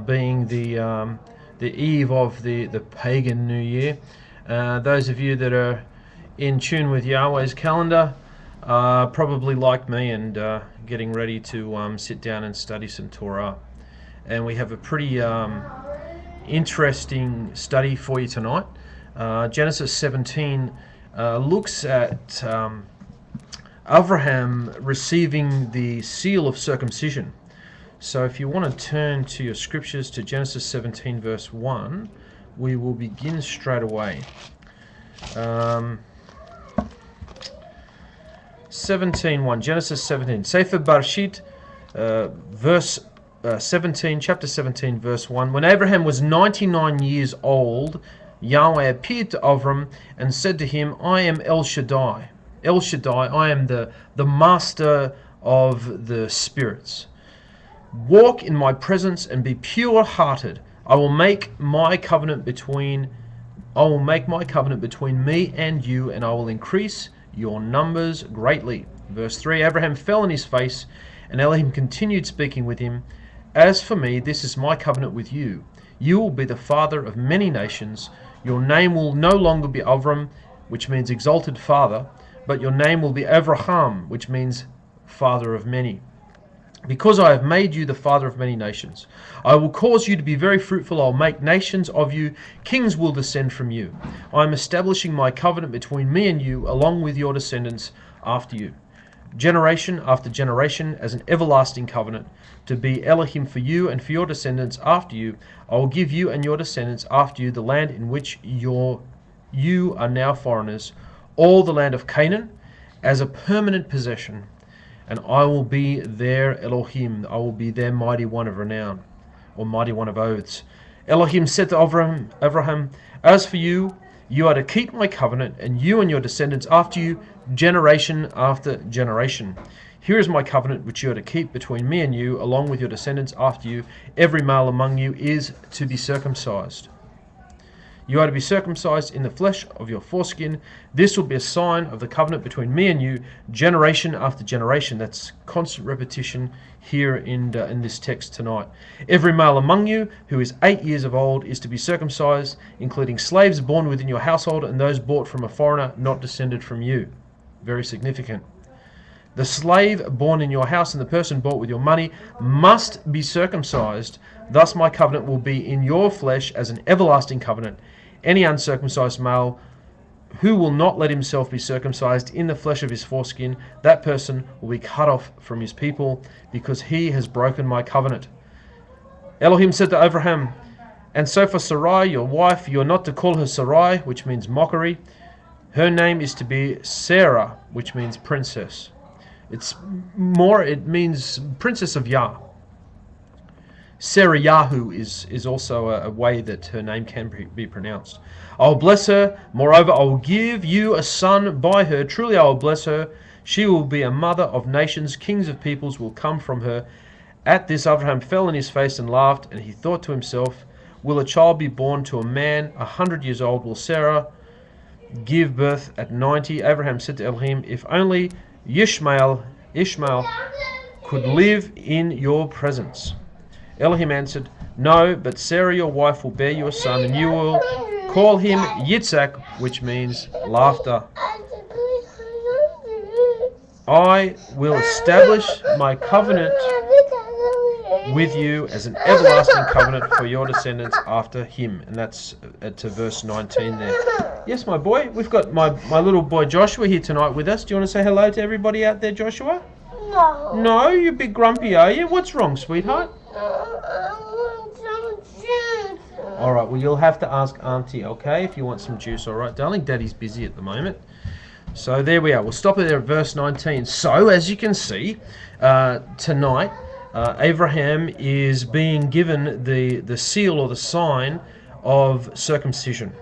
being the eve of the pagan New Year. Those of you that are in tune with Yahweh's calendar probably like me and getting ready to sit down and study some Torah. And we have a pretty interesting study for you tonight. Genesis 17 looks at Abraham receiving the seal of circumcision. So if you want to turn to your scriptures to Genesis 17 verse 1, we will begin straight away. 17:1, Genesis 17. Sefer Bereshit, verse 17, chapter 17, verse 1. When Abraham was 99 years old, Yahweh appeared to Avram and said to him, I am El Shaddai. El Shaddai, I am the master of the spirits. Walk in my presence and be pure-hearted. I will make my covenant between me and you, and I will increase your numbers greatly. Verse 3, Abraham fell on his face, and Elohim continued speaking with him. As for me, this is my covenant with you. You will be the father of many nations. Your name will no longer be Avram, which means exalted father, but your name will be Avraham, which means father of many. Because I have made you the father of many nations, I will cause you to be very fruitful. I will make nations of you. Kings will descend from you. I am establishing my covenant between me and you, along with your descendants after you, generation after generation, as an everlasting covenant, to be Elohim for you and for your descendants after you. I will give you and your descendants after you the land in which you are now foreigners, all the land of Canaan, as a permanent possession. And I will be their Elohim. I will be their mighty one of renown, or mighty one of oaths. Elohim said to Abraham, as for you, you are to keep my covenant, and you and your descendants after you, generation after generation. Here is my covenant which you are to keep between me and you, along with your descendants after you. Every male among you is to be circumcised. You are to be circumcised in the flesh of your foreskin. This will be a sign of the covenant between me and you, generation after generation. That's constant repetition here in this text tonight. Every male among you who is 8 years of old is to be circumcised, including slaves born within your household and those bought from a foreigner not descended from you. Very significant. The slave born in your house and the person bought with your money must be circumcised. Thus my covenant will be in your flesh as an everlasting covenant. Any uncircumcised male who will not let himself be circumcised in the flesh of his foreskin, that person will be cut off from his people, because he has broken my covenant. Elohim said to Abraham, and so for Sarai, your wife, you are not to call her Sarai, which means mockery. Her name is to be Sarah, which means princess. It means princess of Yah. Sarayahu is also a way that her name can be pronounced. I will bless her. Moreover, I will give you a son by her. Truly I will bless her. She will be a mother of nations. Kings of peoples will come from her. At this Abraham fell on his face and laughed, and he thought to himself, will a child be born to a man 100 years old? Will Sarah give birth at 90? Abraham said to Elohim, if only Ishmael could live in your presence. Elohim answered, no, but Sarah your wife will bear you a son, and you will call him Yitzhak, which means laughter. I will establish my covenant with you as an everlasting covenant for your descendants after him. And that's to verse 19 there. Yes, my boy, we've got my little boy Joshua here tonight with us. Do you want to say hello to everybody out there, Joshua? No. No, you're a bit grumpy, are you? What's wrong, sweetheart? Alright, well you'll have to ask Auntie, okay, if you want some juice, alright, darling? Daddy's busy at the moment. So there we are. We'll stop it there at verse 19. So, as you can see, tonight, Abraham is being given the seal or the sign of circumcision.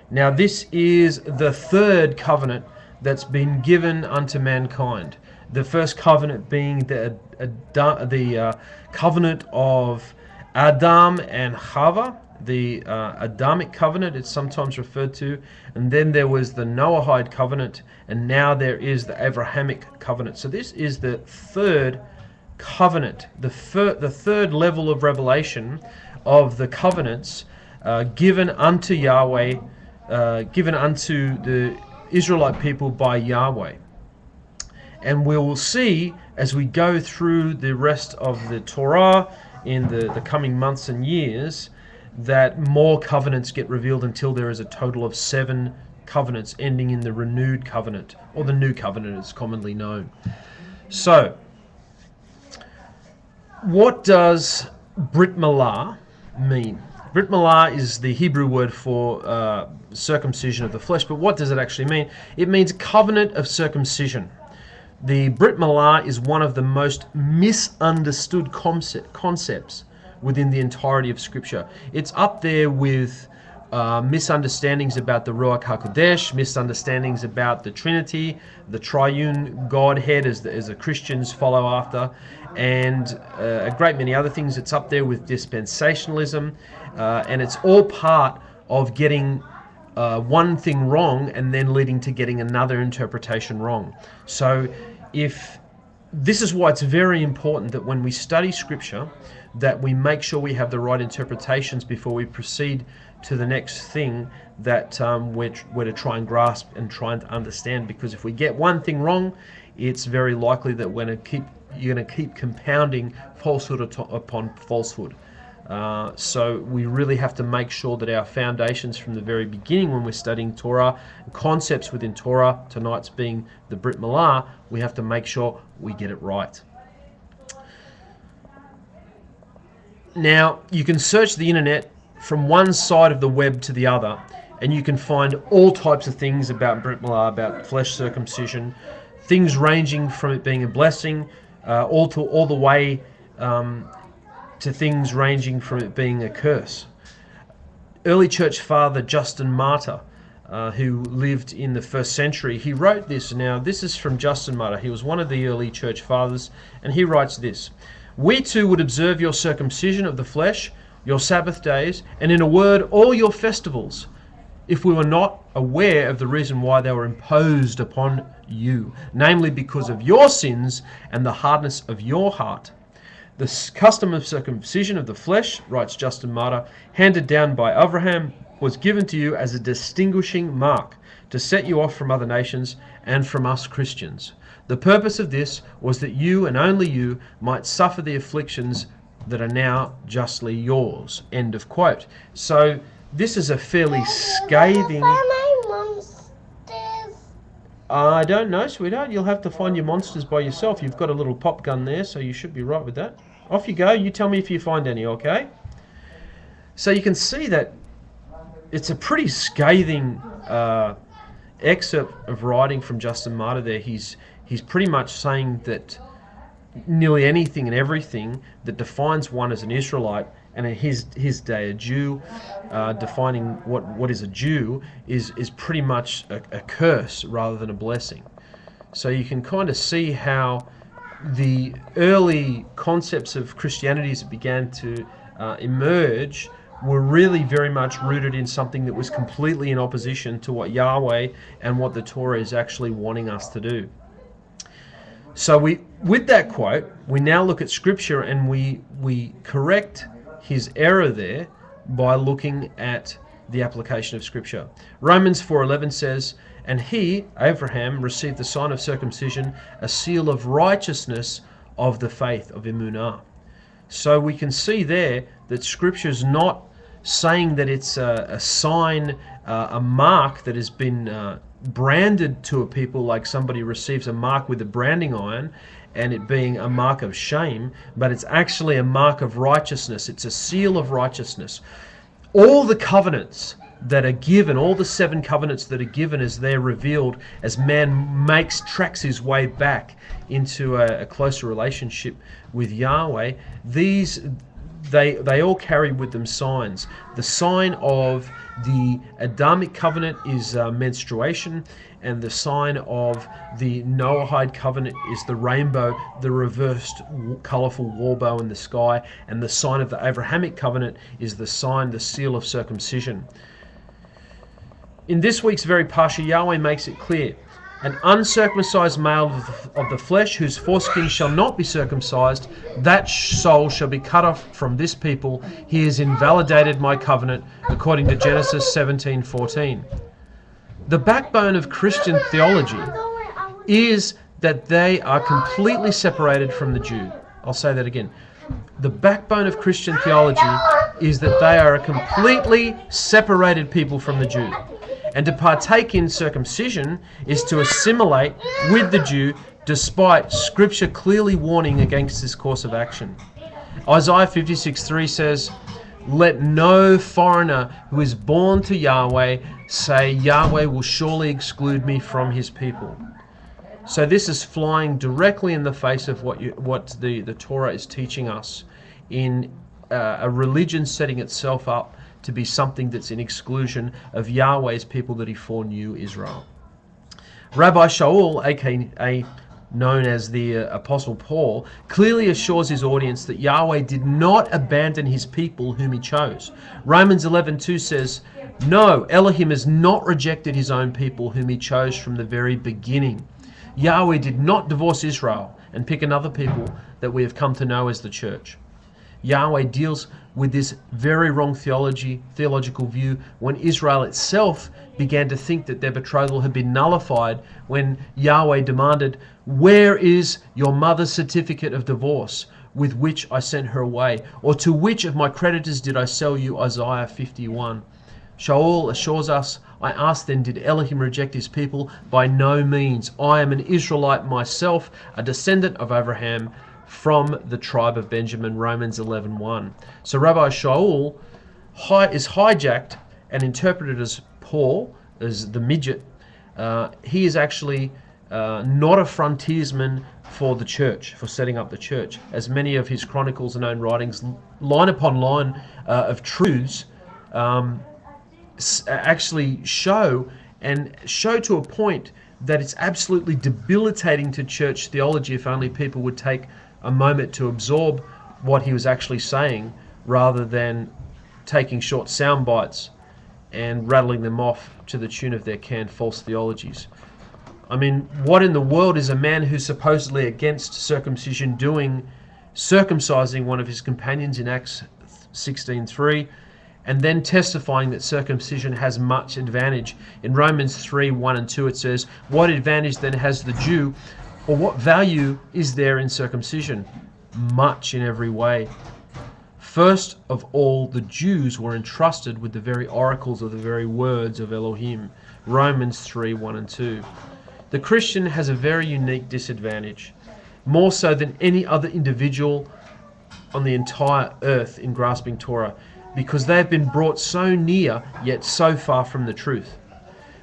Now, this is the third covenant that's been given unto mankind. The first covenant being the covenant of Adam and Chava, the Adamic covenant, it's sometimes referred to, and then there was the Noahide covenant, and now there is the Abrahamic covenant. So this is the third covenant, the third level of revelation of the covenants given unto Yahweh, given unto the Israelite people by Yahweh. And we will see as we go through the rest of the Torah in the coming months and years that more covenants get revealed until there is a total of 7 covenants ending in the renewed covenant, or the new covenant as commonly known. So, what does Brit Milah mean? Brit Milah is the Hebrew word for circumcision of the flesh, but what does it actually mean? It means covenant of circumcision. The Brit Milah is one of the most misunderstood concepts within the entirety of Scripture. It's up there with misunderstandings about the Ruach HaKodesh, misunderstandings about the Trinity, the triune Godhead as the Christians follow after, and a great many other things. It's up there with dispensationalism, and it's all part of getting one thing wrong and then leading to getting another interpretation wrong. So this is why it's very important that when we study Scripture, that we make sure we have the right interpretations before we proceed to the next thing that we're to try and grasp and try and understand. Because if we get one thing wrong, it's very likely that you're going to keep compounding falsehood upon falsehood. So we really have to make sure that our foundations from the very beginning when we're studying Torah, concepts within Torah, tonight's being the Brit Milah, we have to make sure we get it right. Now, you can search the internet from one side of the web to the other, and you can find all types of things about Brit Milah, about flesh circumcision, things ranging from it being a blessing, all the way to things ranging from it being a curse. Early church father Justin Martyr, who lived in the 1st century, he wrote this. Now, this is from Justin Martyr. He was one of the early church fathers, and he writes this: "We too would observe your circumcision of the flesh, your Sabbath days, and in a word, all your festivals, if we were not aware of the reason why they were imposed upon you, namely because of your sins and the hardness of your heart. The custom of circumcision of the flesh," writes Justin Martyr, "handed down by Abraham, was given to you as a distinguishing mark to set you off from other nations and from us Christians. The purpose of this was that you and only you might suffer the afflictions that are now justly yours." End of quote. So this is a fairly scathing... I don't know, sweetheart. You'll have to find your monsters by yourself. You've got a little pop gun there, so you should be right with that. Off you go. You tell me if you find any, okay? So you can see that it's a pretty scathing excerpt of writing from Justin Martyr there. He's pretty much saying that nearly anything and everything that defines one as an Israelite, and in his day a Jew, defining what is a Jew is pretty much a curse rather than a blessing. So you can kind of see how the early concepts of Christianity as it began to emerge were really very much rooted in something that was completely in opposition to what Yahweh and what the Torah is actually wanting us to do. So with that quote, we now look at Scripture and we correct his error there by looking at the application of Scripture. Romans 4:11 says, "And he, Abraham, received the sign of circumcision, a seal of righteousness of the faith," of Emunah. So we can see there that Scripture is not saying that it's a sign, a mark that has been branded to a people, like somebody receives a mark with a branding iron and it being a mark of shame, but it's actually a mark of righteousness. It's a seal of righteousness. All the covenants that are given, all the 7 covenants that are given as they're revealed, as man tracks his way back into a closer relationship with Yahweh, they all carry with them signs. The sign of the Adamic covenant is menstruation, and the sign of the Noahide covenant is the rainbow, the reversed colourful warbow in the sky, and the sign of the Abrahamic covenant is the seal of circumcision. In this week's very parsha, Yahweh makes it clear An uncircumcised male of the flesh, whose foreskin shall not be circumcised, that soul shall be cut off from this people. He has invalidated my covenant, according to Genesis 17:14. The backbone of Christian theology is that they are completely separated from the Jew. I'll say that again. The backbone of Christian theology is that they are a completely separated people from the Jew. And to partake in circumcision is to assimilate with the Jew, despite Scripture clearly warning against this course of action. Isaiah 56:3 says, "Let no foreigner who is born to Yahweh say, Yahweh will surely exclude me from his people." So this is flying directly in the face of what the Torah is teaching us in a religion setting itself up to be something that's in exclusion of Yahweh's people that he foreknew, Israel. Rabbi Shaul, aka known as the Apostle Paul, clearly assures his audience that Yahweh did not abandon his people whom he chose. Romans 11:2 says, "No, Elohim has not rejected his own people whom he chose from the very beginning." Yahweh did not divorce Israel and pick another people that we have come to know as the church. Yahweh deals with this very wrong theological view when Israel itself began to think that their betrothal had been nullified when Yahweh demanded, "Where is your mother's certificate of divorce with which I sent her away? Or to which of my creditors did I sell you?" Isaiah 51. Shaul assures us, "I asked then, did Elohim reject his people? By no means. I am an Israelite myself, a descendant of Abraham, from the tribe of Benjamin." Romans 11:1. So Rabbi Shaul is hijacked and interpreted as Paul, as the midget. He is actually not a frontiersman for the church, for setting up the church, as many of his chronicles and own writings, line upon line of truths, actually show to a point that it's absolutely debilitating to church theology if only people would take a moment to absorb what he was actually saying rather than taking short sound bites and rattling them off to the tune of their canned false theologies. I mean, what in the world is a man who's supposedly against circumcision doing circumcising one of his companions in Acts 16:3 and then testifying that circumcision has much advantage? In Romans 3:1 and 2 it says, "What advantage then has the Jew, or what value is there in circumcision? Much in every way. First of all, the Jews were entrusted with the very oracles of the very words of Elohim." Romans 3:1 and 2. The Christian has a very unique disadvantage, more so than any other individual on the entire earth in grasping Torah, because they have been brought so near yet so far from the truth.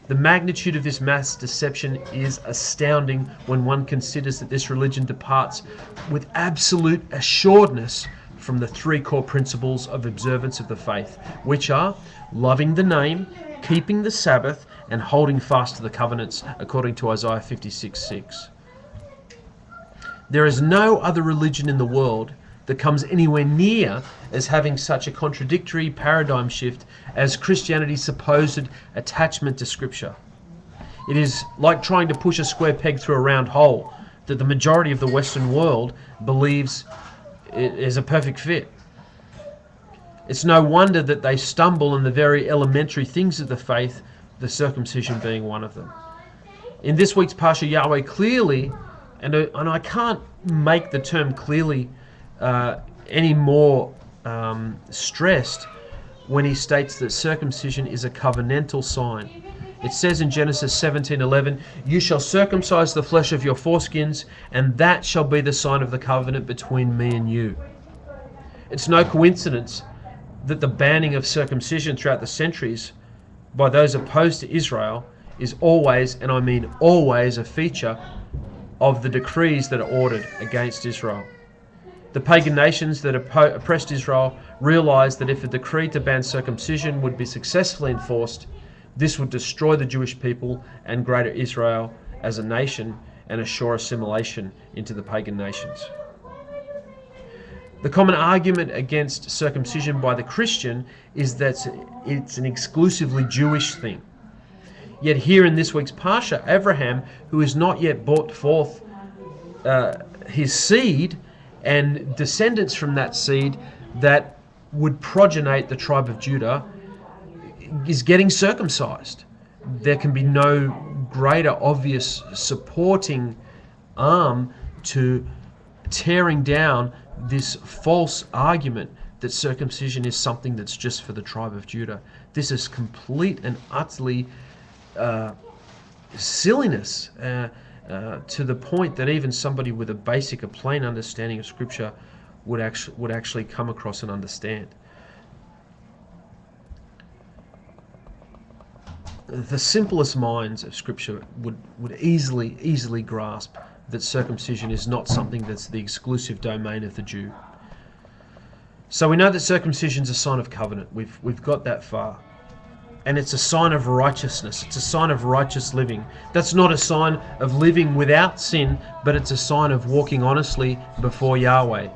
The magnitude of this mass deception is astounding when one considers that this religion departs with absolute assuredness from the three core principles of observance of the faith, which are loving the name, keeping the Sabbath, and holding fast to the covenants, according to Isaiah 56:6. There is no other religion in the world that comes anywhere near as having such a contradictory paradigm shift as Christianity's supposed attachment to Scripture. It is like trying to push a square peg through a round hole that the majority of the Western world believes is a perfect fit. It's no wonder that they stumble in the very elementary things of the faith, the circumcision being one of them. In this week's Parsha, Yahweh clearly, and I can't make the term clearly any more stressed when he states that circumcision is a covenantal sign. It says in Genesis 17:11, "You shall circumcise the flesh of your foreskins, and that shall be the sign of the covenant between me and you." It's no coincidence that the banning of circumcision throughout the centuries by those opposed to Israel is always, and I mean always, a feature of the decrees that are ordered against Israel. The pagan nations that oppressed Israel realized that if a decree to ban circumcision would be successfully enforced, this would destroy the Jewish people and greater Israel as a nation and assure assimilation into the pagan nations. The common argument against circumcision by the Christian is that it's an exclusively Jewish thing. Yet here in this week's Parsha, Abraham, who is not yet brought forth his seed and descendants from that seed that would progenate the tribe of Judah, is getting circumcised. There can be no greater obvious supporting arm to tearing down this false argument that circumcision is something that's just for the tribe of Judah. This is complete and utterly silliness to the point that even somebody with a basic, a plain understanding of Scripture would actually come across and understand. The simplest minds of Scripture would easily grasp that circumcision is not something that's the exclusive domain of the Jew. So we know that circumcision is a sign of covenant. We've got that far. And it's a sign of righteousness. It's a sign of righteous living. That's not a sign of living without sin, but it's a sign of walking honestly before Yahweh.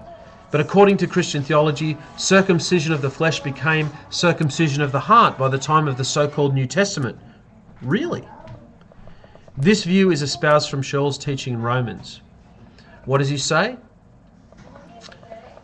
But according to Christian theology, circumcision of the flesh became circumcision of the heart by the time of the so-called New Testament. Really? This view is espoused from Shaul's teaching in Romans. What does he say?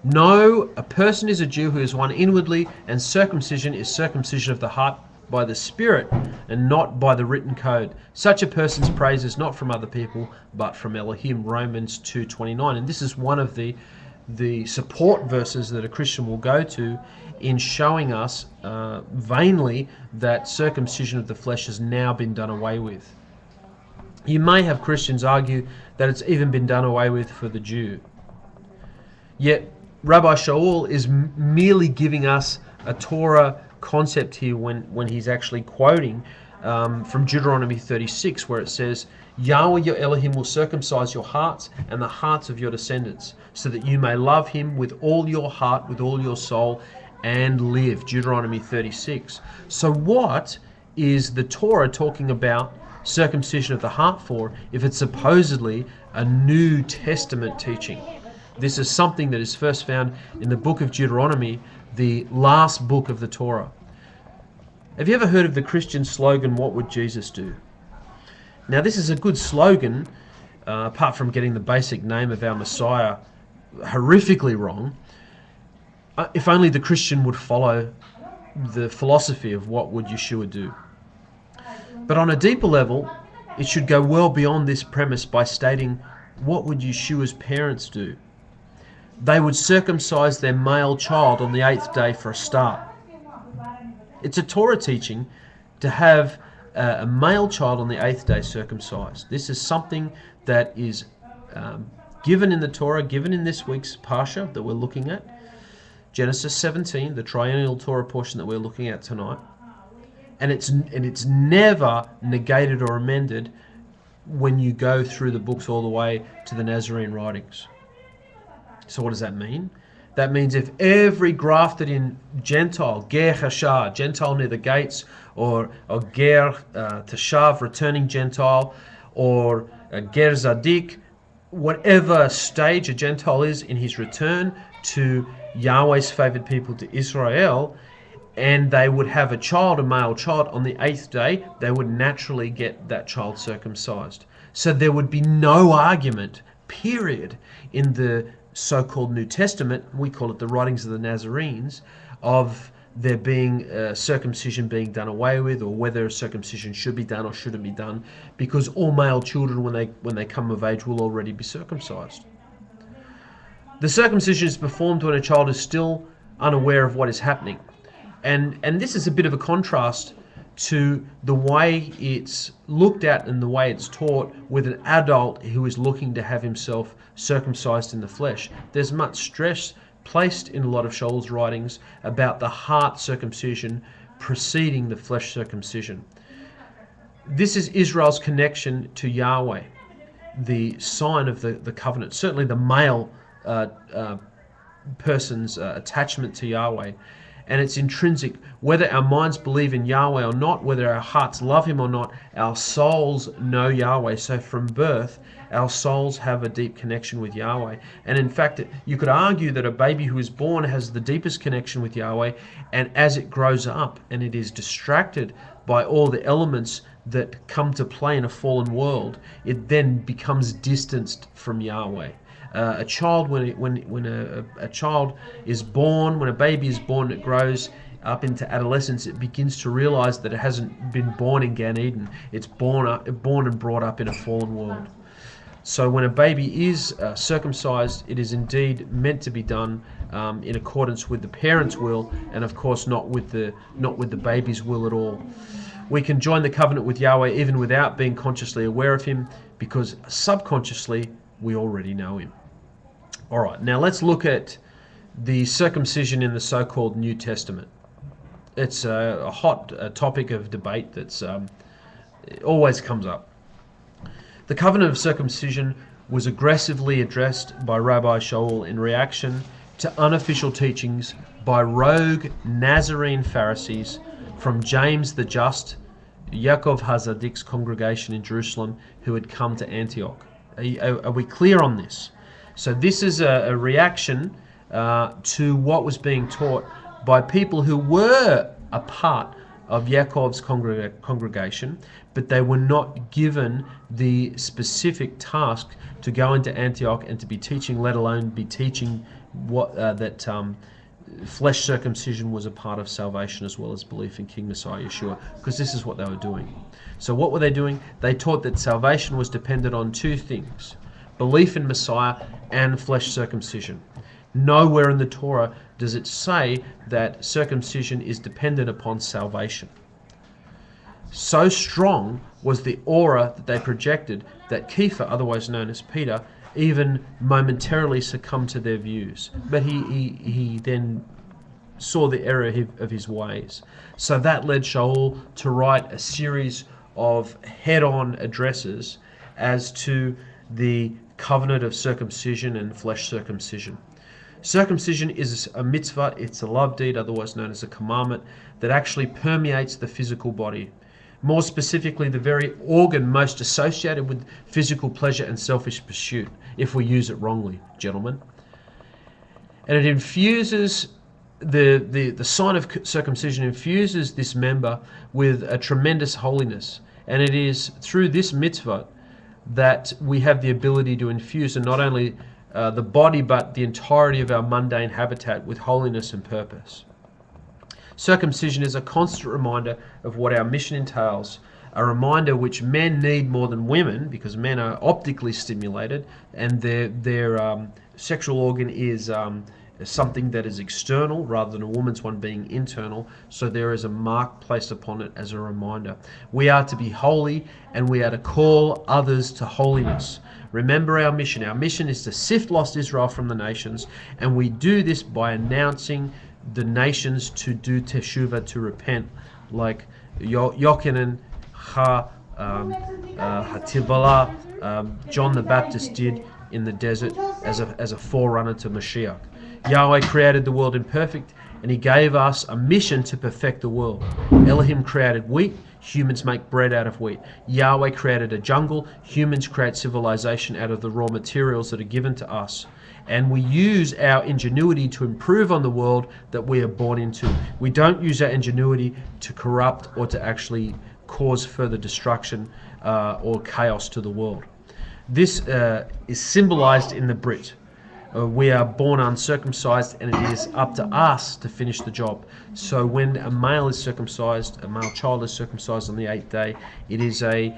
No, a person is a Jew who is one inwardly, and circumcision is circumcision of the heart by the Spirit and not by the written code. Such a person's praise is not from other people, but from Elohim. Romans 2:29. And this is one of the support verses that a Christian will go to in showing us vainly that circumcision of the flesh has now been done away with. You may have Christians argue that it's even been done away with for the Jew. Yet Rabbi Shaul is merely giving us a Torah concept here when he's actually quoting from Deuteronomy 36, where it says, Yahweh your Elohim will circumcise your hearts and the hearts of your descendants, so that you may love him with all your heart, with all your soul, and live. Deuteronomy 36. So what is the Torah talking about circumcision of the heart for if it's supposedly a New Testament teaching? This is something that is first found in the book of Deuteronomy, the last book of the Torah. Have you ever heard of the Christian slogan, what would Jesus do? Now this is a good slogan, apart from getting the basic name of our Messiah horrifically wrong. If only the Christian would follow the philosophy of what would Yeshua do. But on a deeper level, it should go well beyond this premise by stating, what would Yeshua's parents do? They would circumcise their male child on the 8th day for a start. It's a Torah teaching to have a male child on the 8th day circumcised. This is something that is given in the Torah, given in this week's Parsha that we're looking at. Genesis 17, the triennial Torah portion that we're looking at tonight. And it's never negated or amended when you go through the books all the way to the Nazarene writings. So what does that mean? That means if every grafted in Gentile, Ger Hashar, Gentile near the gates, or Ger Tashav, returning Gentile, or Ger Zadik, whatever stage a Gentile is in his return to Yahweh's favored people, to Israel, and they would have a child, a male child, on the 8th day, they would naturally get that child circumcised. So there would be no argument, period, in the so-called New Testament, we call it the writings of the Nazarenes, of there being circumcision being done away with, or whether circumcision should be done or shouldn't be done, because all male children, when they come of age, will already be circumcised. The circumcision is performed when a child is still unaware of what is happening. And this is a bit of a contrast to the way it's looked at and the way it's taught with an adult who is looking to have himself circumcised in the flesh. There's much stress placed in a lot of Shaul's writings about the heart circumcision preceding the flesh circumcision. This is Israel's connection to Yahweh, the sign of the covenant, certainly the male person's attachment to Yahweh. And it's intrinsic. Whether our minds believe in Yahweh or not, whether our hearts love him or not, our souls know Yahweh. So from birth, our souls have a deep connection with Yahweh. And in fact, you could argue that a baby who is born has the deepest connection with Yahweh, and as it grows up and it is distracted by all the elements that come to play in a fallen world, it then becomes distanced from Yahweh. A child, when a child is born, when a baby is born, it grows up into adolescence, it begins to realize that it hasn't been born in Gan Eden. It's born and brought up in a fallen world. So when a baby is circumcised, it is indeed meant to be done in accordance with the parent's will, and of course not with the baby's will at all. We can join the covenant with Yahweh even without being consciously aware of him, because subconsciously we already know him. All right, now let's look at the circumcision in the so-called New Testament. It's a hot topic of debate that's always comes up. The covenant of circumcision was aggressively addressed by Rabbi Shaul in reaction to unofficial teachings by rogue Nazarene Pharisees from James the Just, Yaakov HaZadik's congregation in Jerusalem, who had come to Antioch. Are we clear on this? So this is a reaction to what was being taught by people who were a part of Yaakov's congregation, but they were not given the specific task to go into Antioch and to be teaching, let alone be teaching what that flesh circumcision was a part of salvation, as well as belief in King Messiah Yeshua, because this is what they were doing. So what were they doing? They taught that salvation was dependent on two things: belief in Messiah and flesh circumcision. Nowhere in the Torah does it say that circumcision is dependent upon salvation. So strong was the aura that they projected that Kepha, otherwise known as Peter, even momentarily succumbed to their views. But he then saw the error of his ways. So that led Shaul to write a series of head-on addresses as to the covenant of circumcision and flesh circumcision. Circumcision is a mitzvah, it's a love deed, otherwise known as a commandment, that actually permeates the physical body. More specifically, the very organ most associated with physical pleasure and selfish pursuit, if we use it wrongly, gentlemen. And it infuses, the sign of circumcision infuses this member with a tremendous holiness. And it is through this mitzvah that we have the ability to infuse, and not only the body, but the entirety of our mundane habitat with holiness and purpose. Circumcision is a constant reminder of what our mission entails, a reminder which men need more than women, because men are optically stimulated, and their sexual organ is something that is external rather than a woman's one being internal, so there is a mark placed upon it as a reminder. We are to be holy, and we are to call others to holiness. Remember our mission. Our mission is to sift lost Israel from the nations, and we do this by announcing the nations to do teshuvah, to repent, like Yochanan HaTibala, John the Baptist did in the desert as a forerunner to Mashiach. Yahweh created the world imperfect, and he gave us a mission to perfect the world. Elohim created wheat, humans make bread out of wheat. Yahweh created a jungle, humans create civilization out of the raw materials that are given to us. And we use our ingenuity to improve on the world that we are born into. We don't use our ingenuity to corrupt or to actually cause further destruction or chaos to the world. This is symbolized in the Brit. We are born uncircumcised, and it is up to us to finish the job. So when a male is circumcised, a male child is circumcised on the 8th day, it is a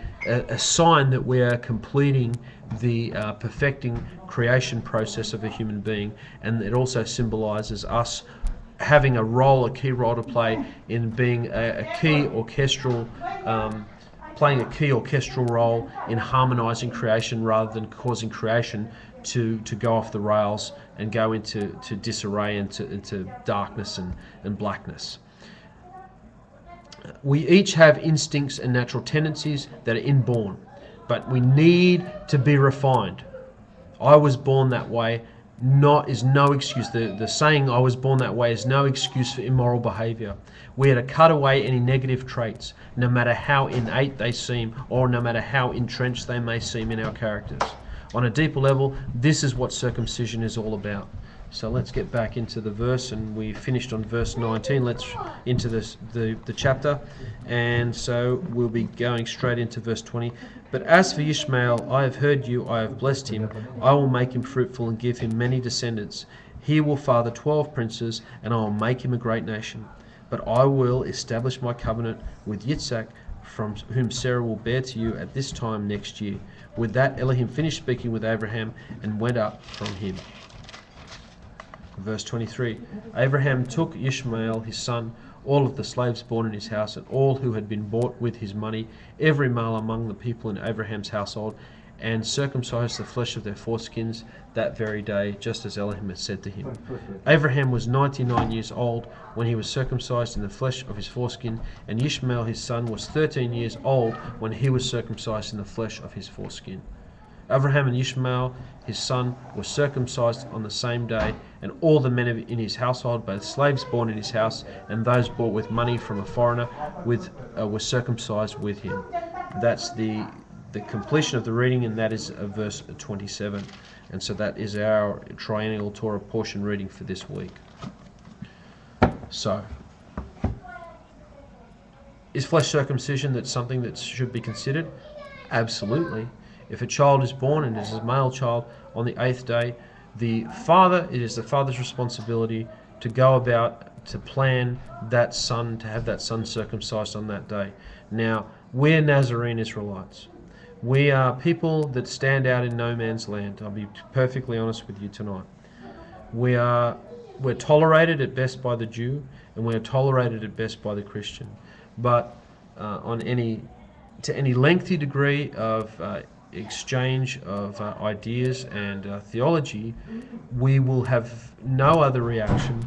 sign that we are completing the perfecting creation process of a human being, and it also symbolizes us having a key role to play in being a key orchestral playing a key orchestral role in harmonizing creation rather than causing creation to go off the rails and go into disarray, into darkness and blackness. We each have instincts and natural tendencies that are inborn, but we need to be refined. I was born that way is no excuse. The saying "I was born that way" is no excuse for immoral behavior. We are to cut away any negative traits, no matter how innate they seem, or no matter how entrenched they may seem in our characters. On a deeper level, this is what circumcision is all about. So let's get back into the verse, and we finished on verse 19. Let's into the chapter, and so we'll be going straight into verse 20. But as for Ishmael, I have heard you, I have blessed him. I will make him fruitful and give him many descendants. He will father 12 princes, and I will make him a great nation. But I will establish my covenant with Yitzhak, from whom Sarah will bear to you at this time next year. With that, Elohim finished speaking with Abraham and went up from him. Verse 23, Abraham took Ishmael his son, all of the slaves born in his house, and all who had been bought with his money, every male among the people in Abraham's household, and circumcised the flesh of their foreskins that very day, just as Elohim had said to him. Abraham was 99 years old when he was circumcised in the flesh of his foreskin, and Ishmael his son was 13 years old when he was circumcised in the flesh of his foreskin. Abraham and Ishmael his son were circumcised on the same day, and all the men in his household, both slaves born in his house and those bought with money from a foreigner, were circumcised with him. That's the completion of the reading, and that is verse 27. And so that is our Triennial Torah portion reading for this week. So, is flesh circumcision that's something that should be considered? Absolutely. If a child is born and is a male child on the 8th day, it is the father's responsibility to go about to plan that son, to have that son circumcised on that day. Now, we're Nazarene Israelites. We are people that stand out in no man's land. I'll be perfectly honest with you tonight. We're tolerated at best by the Jew, and we're tolerated at best by the Christian. But to any lengthy degree of exchange of ideas and theology, we will have no other reaction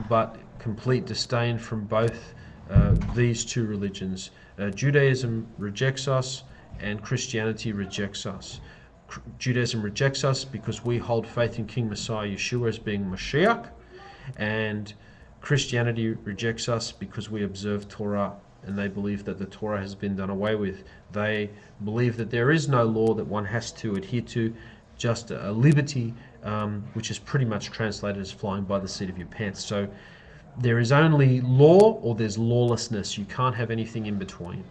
but complete disdain from both these two religions. Judaism rejects us, and Christianity rejects us. Judaism rejects us because we hold faith in King Messiah Yeshua as being Mashiach, and Christianity rejects us because we observe Torah, and they believe that the Torah has been done away with. They believe that there is no law that one has to adhere to, just a liberty, which is pretty much translated as flying by the seat of your pants. So there is only law or there's lawlessness. You can't have anything in between.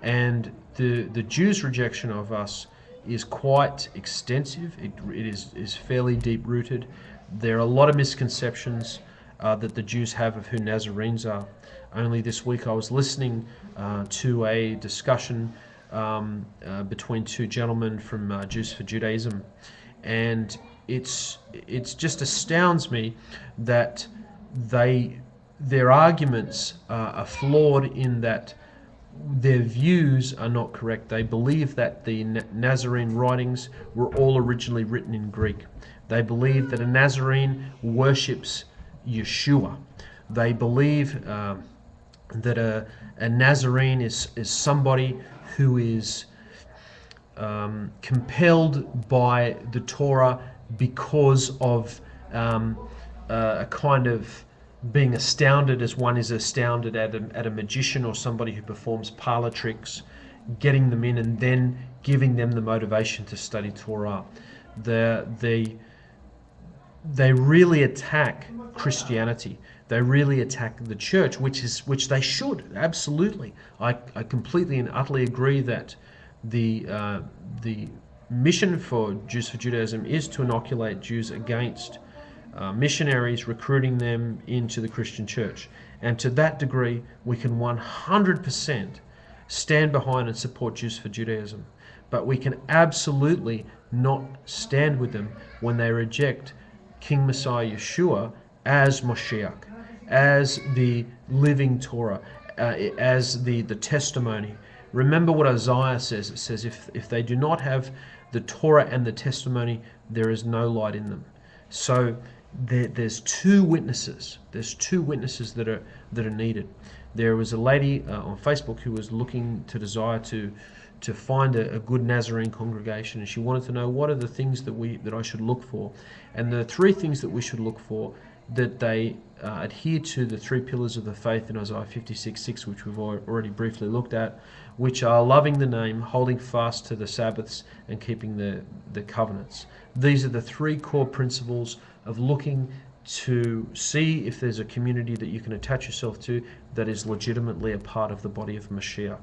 And the Jews' rejection of us is quite extensive. It is fairly deep-rooted. There are a lot of misconceptions that the Jews have of who Nazarenes are. Only this week I was listening to a discussion between two gentlemen from Jews for Judaism, and it's just astounds me that their arguments are flawed in that their views are not correct. They believe that the Nazarene writings were all originally written in Greek. They believe that a Nazarene worships Yeshua. They believe that a Nazarene is somebody who is compelled by the Torah because of a kind of being astounded, as one is astounded at a magician or somebody who performs parlor tricks, getting them in and then giving them the motivation to study Torah. They really attack Christianity. They really attack the church, which they should, absolutely. I completely and utterly agree that the mission for Jews for Judaism is to inoculate Jews against missionaries recruiting them into the Christian church. And to that degree, we can 100% stand behind and support Jews for Judaism. But we can absolutely not stand with them when they reject King Messiah Yeshua as Moshiach, as the living Torah, as the testimony. Remember what Isaiah says. It says, if they do not have the Torah and the testimony, there is no light in them. So there's two witnesses. There's two witnesses that are needed. There was a lady on Facebook who was looking to desire to find a good Nazarene congregation, and she wanted to know what are the things that I should look for. And the three things that we should look for: that they adhere to the three pillars of the faith in Isaiah 56:6, which we've already briefly looked at, which are loving the name, holding fast to the Sabbaths, and keeping the covenants. These are the three core principles of looking to see if there's a community that you can attach yourself to that is legitimately a part of the body of Mashiach.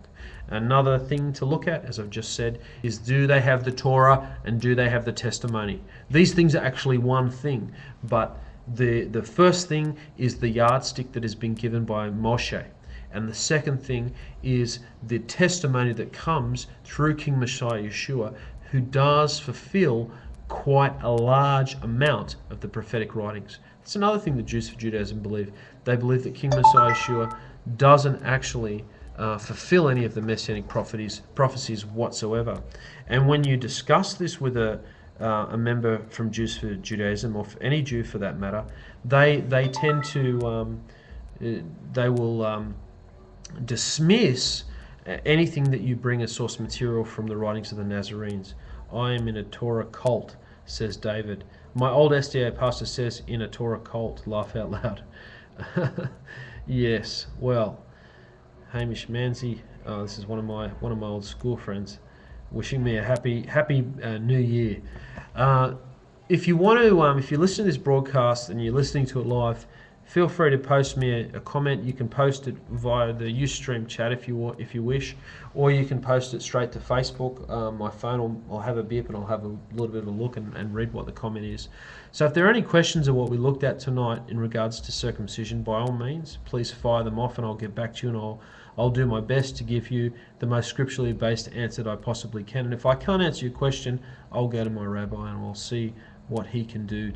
Another thing to look at, as I've just said, is do they have the Torah and do they have the testimony? These things are actually one thing, but the first thing is the yardstick that has been given by Moshe. And the second thing is the testimony that comes through King Messiah Yeshua, who does fulfill quite a large amount of the prophetic writings. It's another thing that Jews for Judaism believe. They believe that King Messiah Yeshua doesn't actually fulfill any of the messianic prophecies whatsoever. And when you discuss this with a member from Jews for Judaism, or for any Jew for that matter, they tend to they will dismiss anything that you bring as source material from the writings of the Nazarenes. I am in a Torah cult, says David. My old SDA pastor says, in a Torah cult. Laugh out loud. Yes, well, Hamish Manzi, this is one of my old school friends, wishing me a happy New Year. If you want to, if you listen to this broadcast and you're listening to it live, feel free to post me a comment. You can post it via the Ustream chat if you wish, or you can post it straight to Facebook. My phone will have a beep and I'll have a little bit of a look and read what the comment is. So if there are any questions of what we looked at tonight in regards to circumcision, by all means, please fire them off and I'll get back to you, and I'll do my best to give you the most scripturally based answer that I possibly can. And if I can't answer your question, I'll go to my rabbi and we'll see what he can do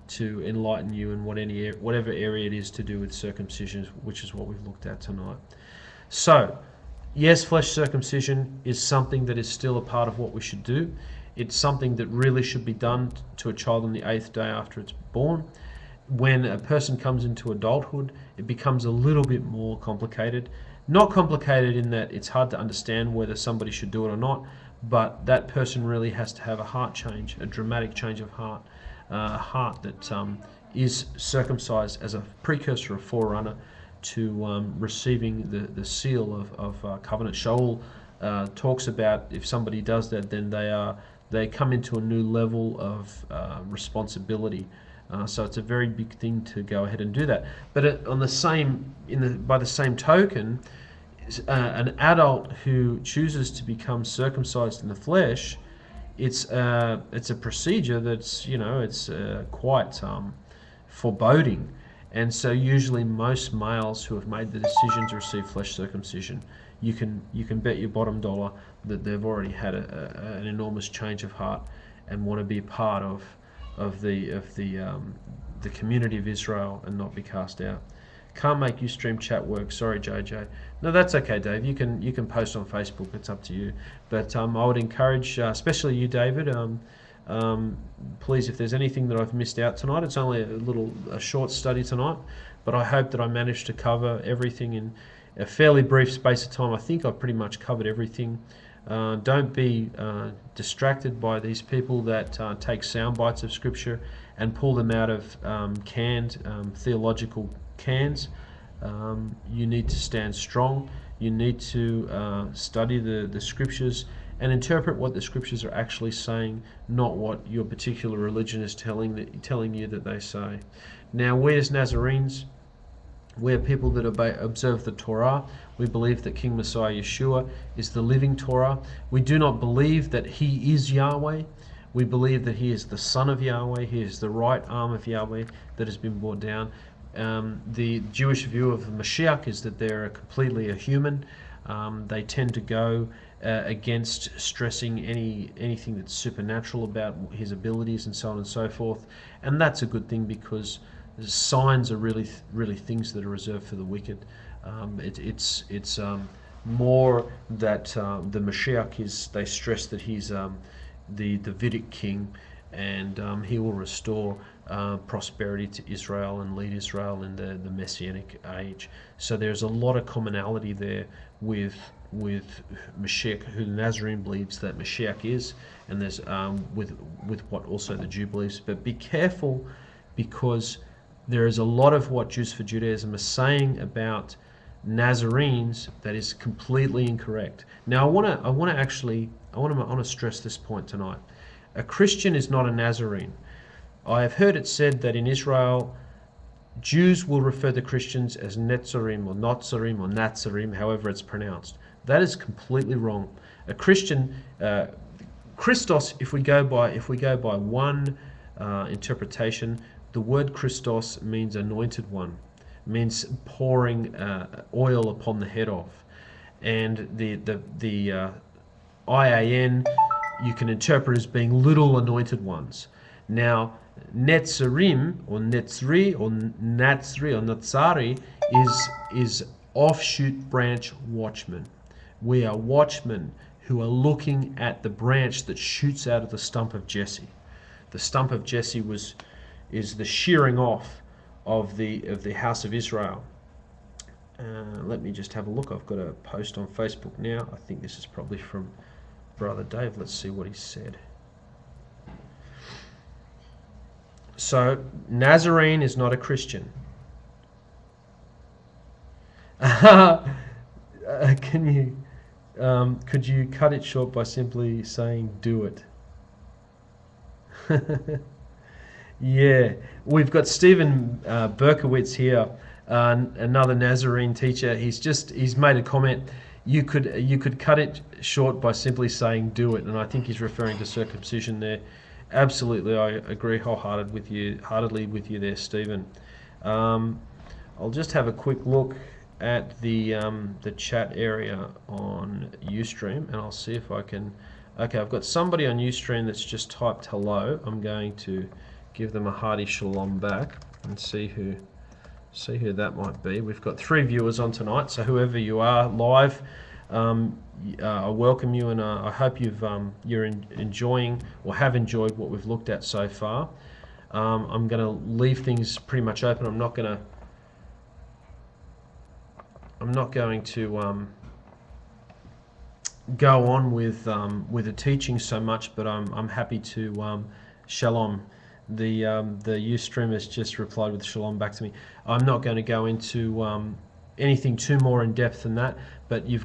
to enlighten you in whatever area it is to do with circumcision, which is what we've looked at tonight. So, yes, flesh circumcision is something that is still a part of what we should do. It's something that really should be done to a child on the 8th day after it's born. When a person comes into adulthood, it becomes a little bit more complicated. Not complicated in that it's hard to understand whether somebody should do it or not, but that person really has to have a heart change, a dramatic change of heart. A heart that is circumcised as a precursor, a forerunner to receiving the seal of covenant. Shaul talks about if somebody does that, then they come into a new level of responsibility. So it's a very big thing to go ahead and do that. But by the same token, an adult who chooses to become circumcised in the flesh, it's a procedure that's it's quite foreboding, and so usually most males who have made the decision to receive flesh circumcision, you can bet your bottom dollar that they've already had an enormous change of heart and want to be a part of the community of Israel and not be cast out. Can't make Ustream chat work. Sorry, JJ. No, that's okay, Dave. You can post on Facebook. It's up to you. But I would encourage, especially you, David. Please, if there's anything that I've missed out tonight, it's only a short study tonight, but I hope that I managed to cover everything in a fairly brief space of time. I think I've pretty much covered everything. Don't be distracted by these people that take sound bites of Scripture and pull them out of canned theological cans. You need to stand strong. You need to study the Scriptures and interpret what the Scriptures are actually saying, not what your particular religion is telling you that they say. Now, we as Nazarenes, we're people that observe the Torah. We believe that King Messiah Yeshua is the living Torah. We do not believe that he is Yahweh. We believe that he is the Son of Yahweh. He is the right arm of Yahweh that has been brought down. The Jewish view of the Mashiach is that they're completely a human. They tend to go against stressing anything that's supernatural about his abilities and so on and so forth. And that's a good thing, because signs are really things that are reserved for the wicked. It's more that the Mashiach they stress that he's the Davidic king, and he will restore prosperity to Israel and lead Israel in the Messianic age. So there's a lot of commonality there with Mashiach, who the Nazarene believes that Mashiach is, and there's with what also the Jew believes. But be careful, because there is a lot of what Jews for Judaism are saying about Nazarenes that is completely incorrect. Now, I want to stress this point tonight. A Christian is not a Nazarene. I have heard it said that in Israel, Jews will refer to Christians as Netzarim or Notzarim or Natzarim, however it's pronounced. That is completely wrong. A Christian, Christos, if we go by one interpretation, the word Christos means anointed one, means pouring oil upon the head of, and the IAN you can interpret as being little anointed ones. Now, Netzarim or Netzri or Natzri or Natsari is offshoot branch watchmen. We are watchmen who are looking at the branch that shoots out of the stump of Jesse. The stump of Jesse is the shearing off of the house of Israel. Let me just have a look. I've got a post on Facebook now. I think this is probably from Brother Dave. Let's see what he said. So, Nazarene is not a Christian. Could you cut it short by simply saying, do it? Yeah, we've got Stephen Berkowitz here, another Nazarene teacher. He's made a comment. You could cut it short by simply saying do it, and I think he's referring to circumcision there. Absolutely, I agree wholeheartedly with you there, Stephen. I'll just have a quick look at the chat area on Ustream, and I'll see if I can. Okay, I've got somebody on Ustream that's just typed hello. I'm going to give them a hearty shalom back and see who that might be. We've got 3 viewers on tonight, so whoever you are live, I welcome you, and I hope you're enjoying or have enjoyed what we've looked at so far. I'm going to leave things pretty much open. I'm not going to go on with the teaching so much, but I'm happy to shalom. The Ustream has just replied with shalom back to me. I'm not going to go into anything too more in depth than that, but you've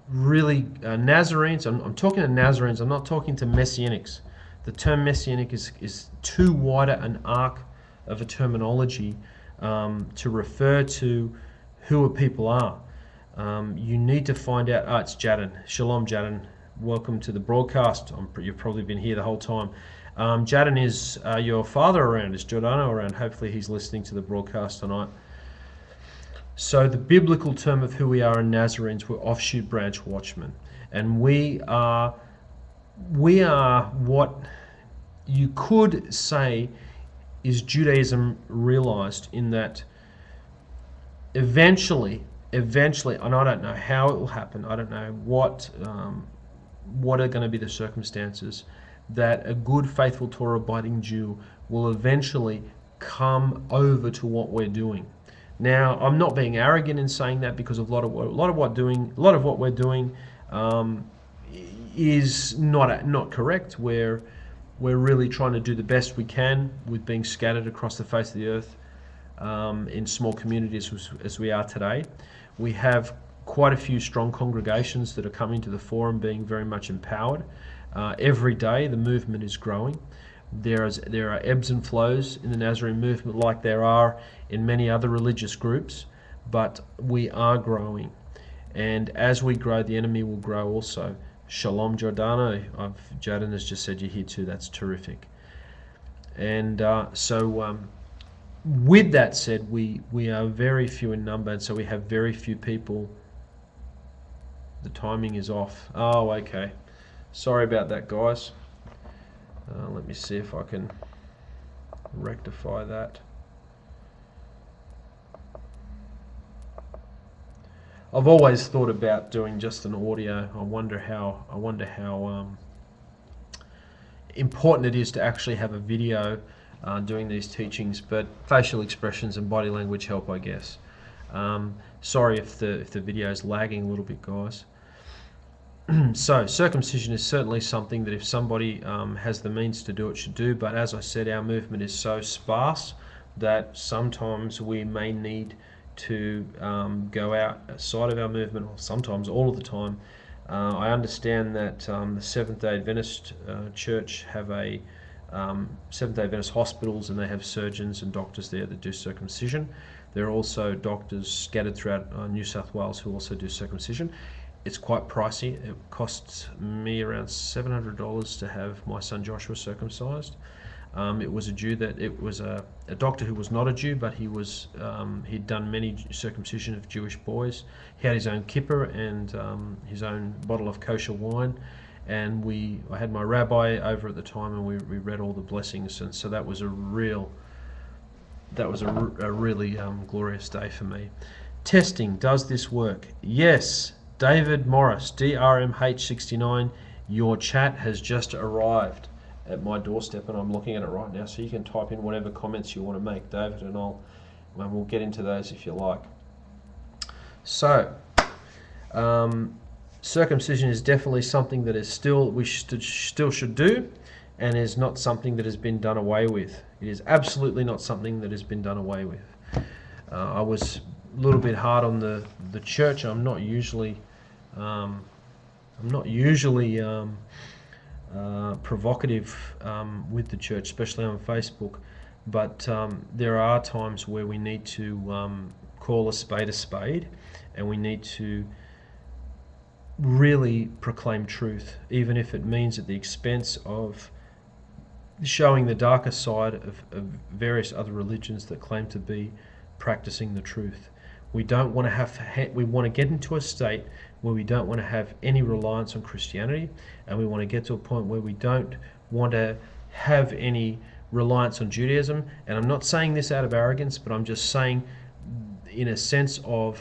really Nazarenes. I'm talking to Nazarenes. I'm not talking to Messianics. The term Messianic is too wider an arc of a terminology to refer to who a people are. You need to find out. It's Jadon. Shalom, Jadon. Welcome to the broadcast. You've probably been here the whole time. Jadon, is your father around? Is Giordano around? Hopefully he's listening to the broadcast tonight. So the biblical term of who we are in Nazarenes, we're offshoot branch watchmen. And we are what you could say is Judaism realized, in that eventually, and I don't know how it will happen, I don't know what are going to be the circumstances, that a good, faithful, Torah-abiding Jew will eventually come over to what we're doing. Now, I'm not being arrogant in saying that, because a lot of what we're doing is not correct. We're really trying to do the best we can with being scattered across the face of the earth in small communities as we are today. We have quite a few strong congregations that are coming to the forum, being very much empowered. Every day the movement is growing. There are ebbs and flows in the Nazarene movement, like there are in many other religious groups, but we are growing. And as we grow, the enemy will grow also. Shalom, Giordano. Jadon has just said you're here too. That's terrific. And with that said, we are very few in number, and so we have very few people. The timing is off. Oh, okay. Sorry about that, guys. Let me see if I can rectify that. I've always thought about doing just an audio. I wonder how important it is to actually have a video doing these teachings, but facial expressions and body language help, I guess. Sorry if the video is lagging a little bit, guys. So circumcision is certainly something that if somebody has the means to do it, should do. But as I said, our movement is so sparse that sometimes we may need to go outside of our movement, or sometimes all of the time. I understand that the Seventh-day Adventist Church have a Seventh-day Adventist hospitals, and they have surgeons and doctors there that do circumcision. There are also doctors scattered throughout New South Wales who also do circumcision. It's quite pricey. It costs me around $700 to have my son Joshua circumcised. It was a doctor who was not a Jew, but he'd done many circumcision of Jewish boys. He had his own kippah and his own bottle of kosher wine, and I had my rabbi over at the time, and we read all the blessings, and so that was a really glorious day for me. Testing, does this work? Yes. David Morris, DRMH69, your chat has just arrived at my doorstep, and I'm looking at it right now, so you can type in whatever comments you want to make, David, and we'll get into those if you like. So, circumcision is definitely something that is we still should do, and is not something that has been done away with. It is absolutely not something that has been done away with. I was a little bit hard on the church. I'm not usually provocative with the church, especially on Facebook, but there are times where we need to call a spade, and we need to really proclaim truth, even if it means at the expense of showing the darker side of various other religions that claim to be practicing the truth. We don't want to we want to get into a state where we don't want to have any reliance on Christianity, and we want to get to a point where we don't want to have any reliance on Judaism. And I'm not saying this out of arrogance, but I'm just saying in a sense of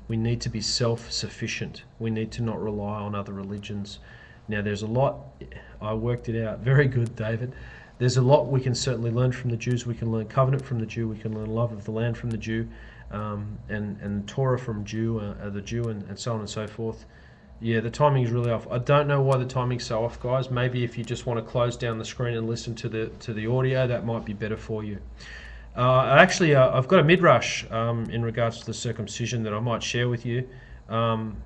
we need to be self-sufficient. We need to not rely on other religions. Now, there's a lot, I worked it out, very good, David. There's a lot we can certainly learn from the Jews. We can learn covenant from the Jew. We can learn love of the land from the Jew, and Torah from the Jew, and so on and so forth. Yeah, the timing is really off. I don't know why the timing's so off, guys. Maybe if you just want to close down the screen and listen to the audio, that might be better for you. Actually, I've got a midrash in regards to the circumcision that I might share with you. Shalom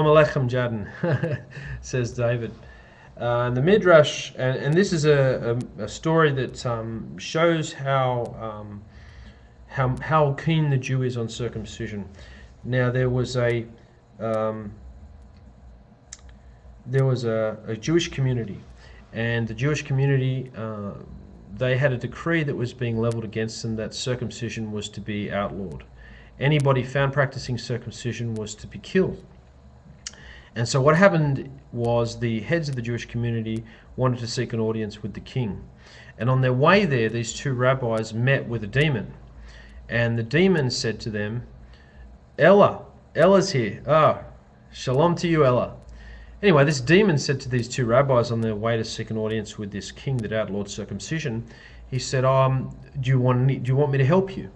Aleichem, Jaden, says David. The midrash, and this is a story that shows how keen the Jew is on circumcision. Now, there was a Jewish community, and the Jewish community, they had a decree that was being leveled against them that circumcision was to be outlawed. Anybody found practicing circumcision was to be killed. And so what happened was the heads of the Jewish community wanted to seek an audience with the king. And on their way there, these two rabbis met with a demon. And the demon said to them, Ella's here. Shalom to you, Ella. Anyway, this demon said to these two rabbis on their way to seek an audience with this king that outlawed circumcision, he said, do you want me to help you?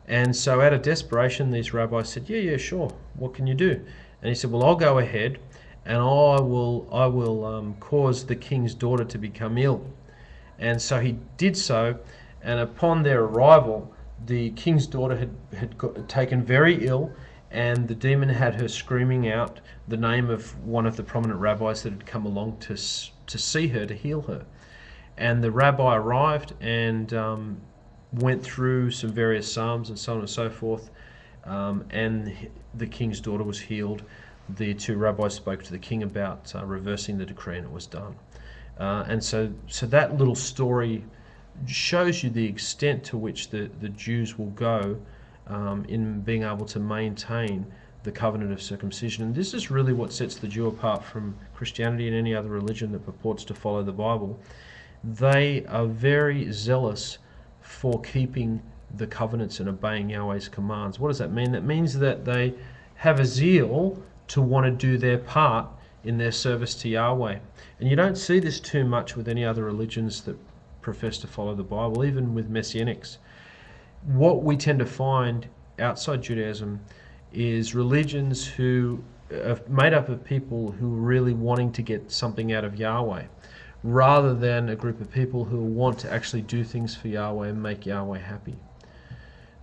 And so out of desperation, these rabbis said, yeah, sure. What can you do? And he said, well, I'll go ahead and I will cause the king's daughter to become ill. And so he did so, and upon their arrival, the king's daughter had taken very ill, and the demon had her screaming out the name of one of the prominent rabbis that had come along to see her, to heal her. And the rabbi arrived and went through some various psalms and so on and so forth, and the king's daughter was healed. The two rabbis spoke to the king about reversing the decree, and it was done. And so that little story shows you the extent to which the Jews will go in being able to maintain the covenant of circumcision. And this is really what sets the Jew apart from Christianity and any other religion that purports to follow the Bible. They are very zealous for keeping the covenants and obeying Yahweh's commands. What does that mean? That means that they have a zeal to want to do their part in their service to Yahweh. And you don't see this too much with any other religions that profess to follow the Bible, even with Messianics. What we tend to find outside Judaism is religions who are made up of people who are really wanting to get something out of Yahweh, rather than a group of people who want to actually do things for Yahweh and make Yahweh happy.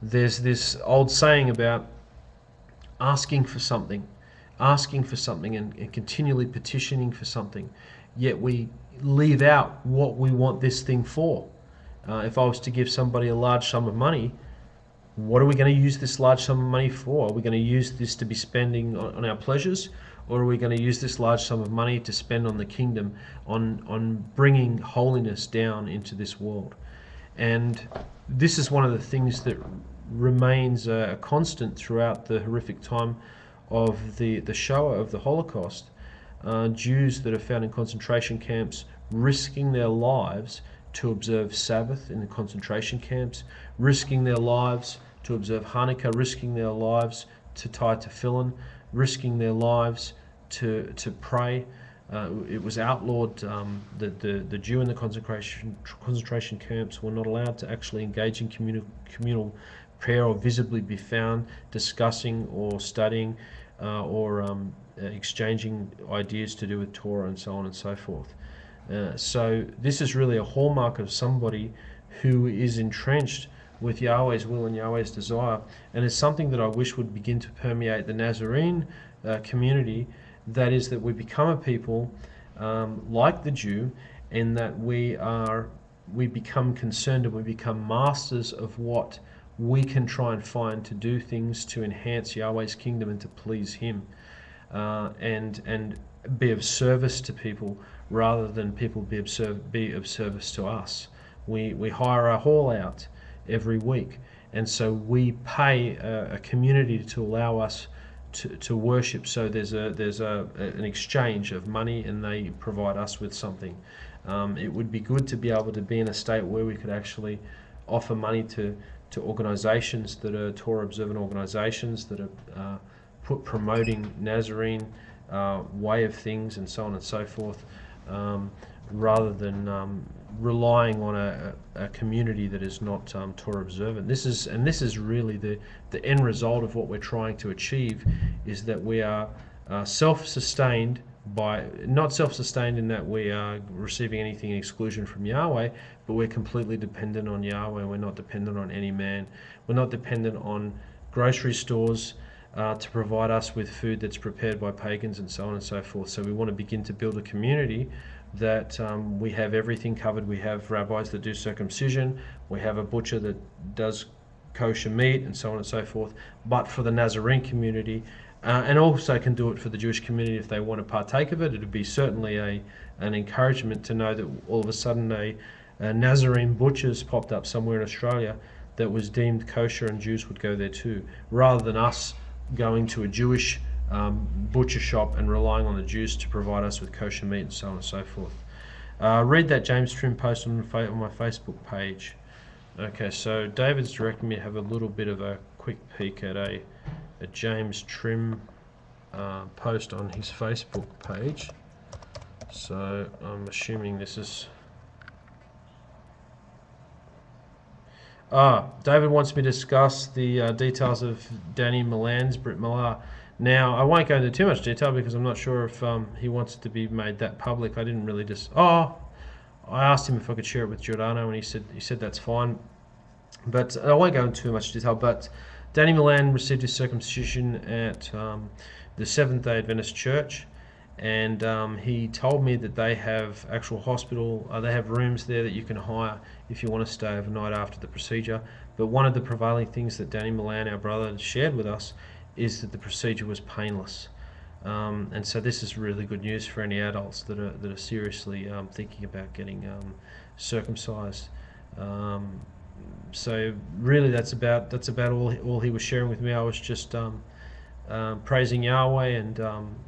There's this old saying about asking for something and continually petitioning for something. yet we leave out what we want this thing for. If I was to give somebody a large sum of money, what are we going to use this large sum of money for? Are we going to use this to be spending on our pleasures, or are we going to use this large sum of money to spend on the kingdom, on bringing holiness down into this world? And this is one of the things that remains a constant throughout the horrific time of the Shoah, of the Holocaust. Jews that are found in concentration camps risking their lives to observe Sabbath in the concentration camps, risking their lives to observe Hanukkah, risking their lives to tie tefillin, risking their lives to pray. It was outlawed. The Jew in the concentration camps were not allowed to actually engage in communal prayer or visibly be found discussing or studying or exchanging ideas to do with Torah and so on and so forth. So this is really a hallmark of somebody who is entrenched with Yahweh's will and Yahweh's desire, and it's something that I wish would begin to permeate the Nazarene community. That is, that we become a people like the Jew, in that we become concerned and we become masters of what we can try and find to do things to enhance Yahweh's kingdom and to please Him, and be of service to people rather than people be of service to us. We hire a hall out every week, and so we pay a community to allow us to worship. So there's an exchange of money, and they provide us with something. It would be good to be able to be in a state where we could actually offer money to organizations that are Torah observant organizations that are promoting Nazarene way of things and so on and so forth, rather than relying on a community that is not Torah observant. This is really the end result of what we're trying to achieve, is that we are self-sustained, not self-sustained in that we are receiving anything in exclusion from Yahweh, but we're completely dependent on Yahweh. We're not dependent on any man. We're not dependent on grocery stores to provide us with food that's prepared by pagans and so on and so forth. So we want to begin to build a community that we have everything covered. We have rabbis that do circumcision, we have a butcher that does kosher meat and so on and so forth, but for the Nazarene community, and also can do it for the Jewish community if they want to partake of it. It would be certainly an encouragement to know that all of a sudden a Nazarene butcher's popped up somewhere in Australia that was deemed kosher, and Jews would go there too, rather than us going to a Jewish butcher shop and relying on the Jews to provide us with kosher meat and so on and so forth. Read that James Trim post on my Facebook page. Okay, so David's directed me to have a little bit of a quick peek at a James Trim post on his Facebook page. So I'm assuming this is... David wants me to discuss the details of Danny Milan's Brit Milah. Now, I won't go into too much detail because I'm not sure if he wants it to be made that public. I didn't really I asked him if I could share it with Giordano, and he said that's fine. But I won't go into too much detail. But Danny Milan received his circumcision at the Seventh-day Adventist Church, and he told me that they have actual hospital, they have rooms there that you can hire if you want to stay overnight after the procedure. But one of the prevailing things that Danny Milan, our brother, shared with us is that the procedure was painless. And so this is really good news for any adults that are seriously thinking about getting circumcised. So really that's about all he was sharing with me. I was just praising Yahweh, and